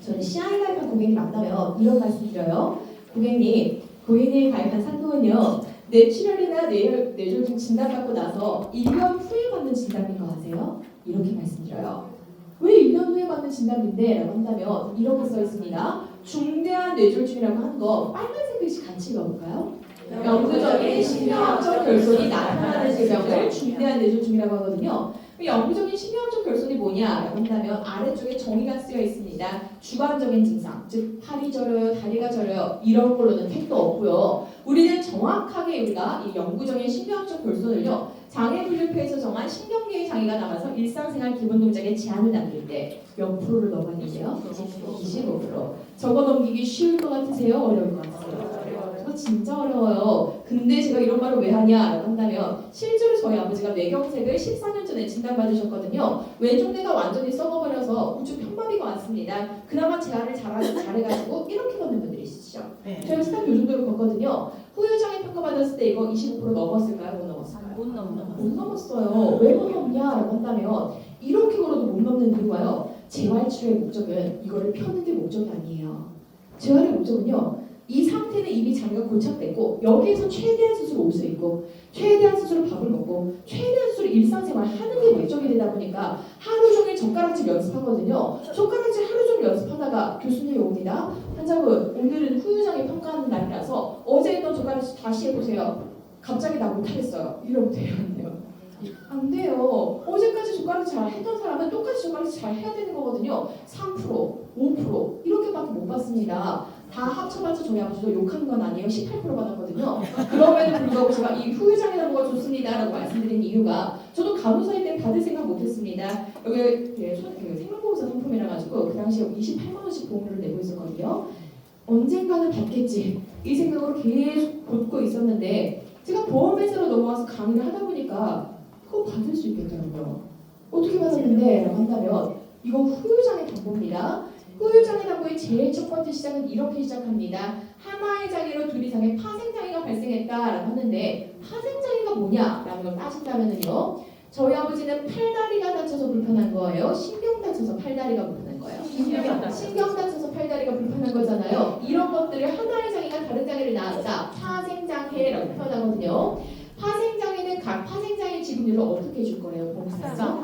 저는 CI 가입한 고객님 만나면 이런 말씀 드려요. 고객님, 고객님이 가입한 상품은요. 뇌출혈이나 뇌졸중 진단받고 나서 1년 후에 받는 진단인 거 아세요? 이렇게 말씀드려요. 왜 1년 후에 받는 진단인데? 라고 한다면 이렇게 써 있습니다. 중대한 뇌졸중이라고 하는 거 빨간색 글씨 같이 읽어볼까요? 영구적인 신경학적 결손이 나타나는 질병을 중대한 뇌졸중이라고 하거든요. 영구적인 신경학적 결손이 뭐냐라고 한다면 아래쪽에 정의가 쓰여 있습니다. 주관적인 증상, 즉 팔이 저려요, 다리가 저려요 이런 걸로는 택도 없고요. 우리는 정확하게 우리가 이 영구적인 신경학적 결손을요 장애분류표에서 정한 신경계의 장애가 남아서 일상생활 기본 동작에 제한을 남길 때 몇 프로를 넘어가는데요? 25%. 적어 넘기기 쉬울 것 같으세요? 어려울 것 같으세요? 이거 진짜 어려워요. 근데 제가 이런 말을 왜 하냐라고 한다면 실제로 저희 아버지가 뇌경색을 14년 전에 진단받으셨거든요. 왼쪽 뇌가 완전히 썩어버려서 우측 편마비가 왔습니다. 그나마 재활을 잘해가지고 이렇게 걷는 분들이 있으시죠. 저희가 스탑 요 정도로 걷거든요. 후유장애 평가받았을 때 이거 25% 넘었을까요? 못 넘었을까요? 못 넘었어요. 왜 못 넘냐라고 한다면 이렇게 걸어도 못 넘는 이유가요. 재활치료의 목적은 이거를 펴는 게 목적이 아니에요. 재활의 목적은요. 이 상태는 이미 장애가 고착됐고 여기에서 최대한 스스로 옷을 입고 최대한 스스로 밥을 먹고 최대한 스스로 일상생활 하는 게 목적이 되다 보니까 하루 종일 젓가락질 연습하거든요. 젓가락질 하루 종일 연습하다가 교수님이 옵니다. 환자분 오늘은 후유장애 평가하는 날이라서 어제 했던 젓가락질 다시 해보세요. 갑자기 나 못하겠어요. 이러면 돼요? 안 돼요? 안 돼요. 어제까지 젓가락질 잘 했던 사람은 똑같이 젓가락질 잘 해야 되는 거거든요. 3%, 5% 이렇게밖에 못 받습니다. 다 합쳐봤자 저희 아버지도 욕하는 건 아니에요. 18% 받았거든요. 그럼에도 불구하고 제가 이 후유장애라는 거 좋습니다라고 말씀드린 이유가 저도 간호사일 때 받을 생각 못했습니다. 여기 생명보험사 상품이라 가지고 그 당시에 28만 원씩 보험료를 내고 있었거든요. 언젠가는 받겠지 이 생각으로 계속 god고 있었는데 제가 보험회사로 넘어와서 강의를 하다 보니까 그거 받을 수 있겠더라고요. 어떻게 받았는데? 라고 한다면 이거 후유장애 담보입니다. 후유장애 담보의 제일 첫 번째 시작은 이렇게 시작합니다. 하나의 장애로 둘 이상의 파생장애가 발생했다라고 하는데 파생장애가 뭐냐라는 걸 따진다면요. 저희 아버지는 팔다리가 다쳐서 불편한 거예요. 신경 다쳐서 팔다리가 불편한 거예요. 신경 다쳐서 팔다리가 불편한 거잖아요. 이런 것들을 하나의 장애가 다른 장애를 낳았다. 파생장애라고 표현하거든요. 파생장애는 각 파생장애 지분율을 어떻게 줄 거래요? 봉사에서?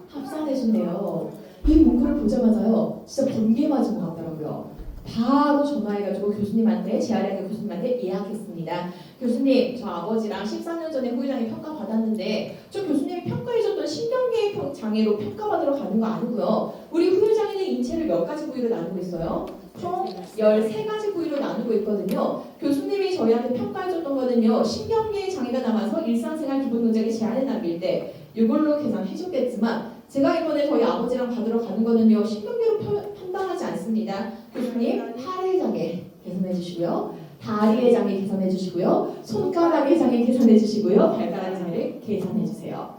합산해준대요. 이 문구를 보자마자요. 진짜 번개 맞은 것 같더라고요. 바로 전화해가지고 교수님한테 재활의학과 교수님한테 예약했습니다. 교수님 저 아버지랑 14년 전에 후유장애 평가 받았는데 저 교수님이 평가해줬던 신경계의 장애로 평가받으러 가는 거 아니고요. 우리 후유장애는 인체를 몇 가지 부위로 나누고 있어요? 총 13가지 부위로 나누고 있거든요. 교수님이 저희한테 평가해줬던 거는요. 신경계의 장애가 남아서 일상생활 기본 동작에 제한을 남길 때 이걸로 계산해줬겠지만 제가 이번에 저희 아버지랑 받으러 가는 거는요. 신경계로 판단하지 않습니다. 교수님 팔의 장애 계산해 주시고요. 다리의 장애 계산해 주시고요. 손가락의 장애 계산해 주시고요. 발가락 장애를 계산해 주세요.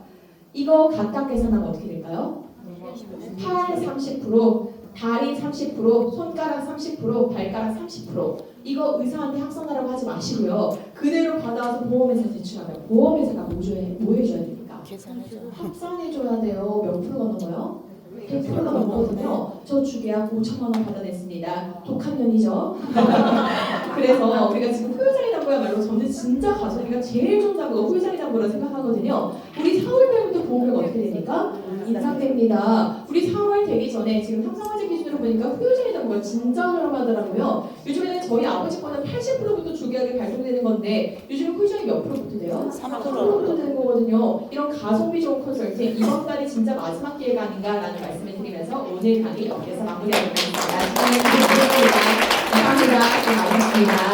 이거 각각 계산하면 어떻게 될까요? 팔 30%, 다리 30%, 손가락 30%, 발가락 30%. 이거 의사한테 합산하라고 하지 마시고요. 그대로 받아와서 보험회사 제출하면 보험회사가 뭐 해줘야 됩니까? 합산해줘야 돼요. 몇 프로가 넘어요? 100%가 넘거든요. 저 주계약 5천만 원 받아냈습니다. 독한 년이죠. 그래서 우리가 지금 후유장애 담보야말로 저는 진짜 가성비가 제일 좋은 담보가 후유장애 담보라 생각하거든요. 우리 4월 달부터 보험료가 어떻게 됩니까? 인상됩니다. 우리 4월 되기 전에 지금 삼성화재 기준으로 보니까 후유장애 담보가 진짜 저렴하더라고요. 요즘에는 저희 아버지 거는 80%부터 주계약이 발동되는 건데 요즘은 후유장애 몇 프로부터 돼요? 3%부터 되는 거거든요. 이런 가성비 좋은 컨설팅 이번 달이 진짜 마지막 기회가 아닌가라는 말씀을 드리면서 오늘 강의 여기서 마무리하도록 하겠습니다. 시간을 드리겠습니다. 감사합니다. 고맙습니다.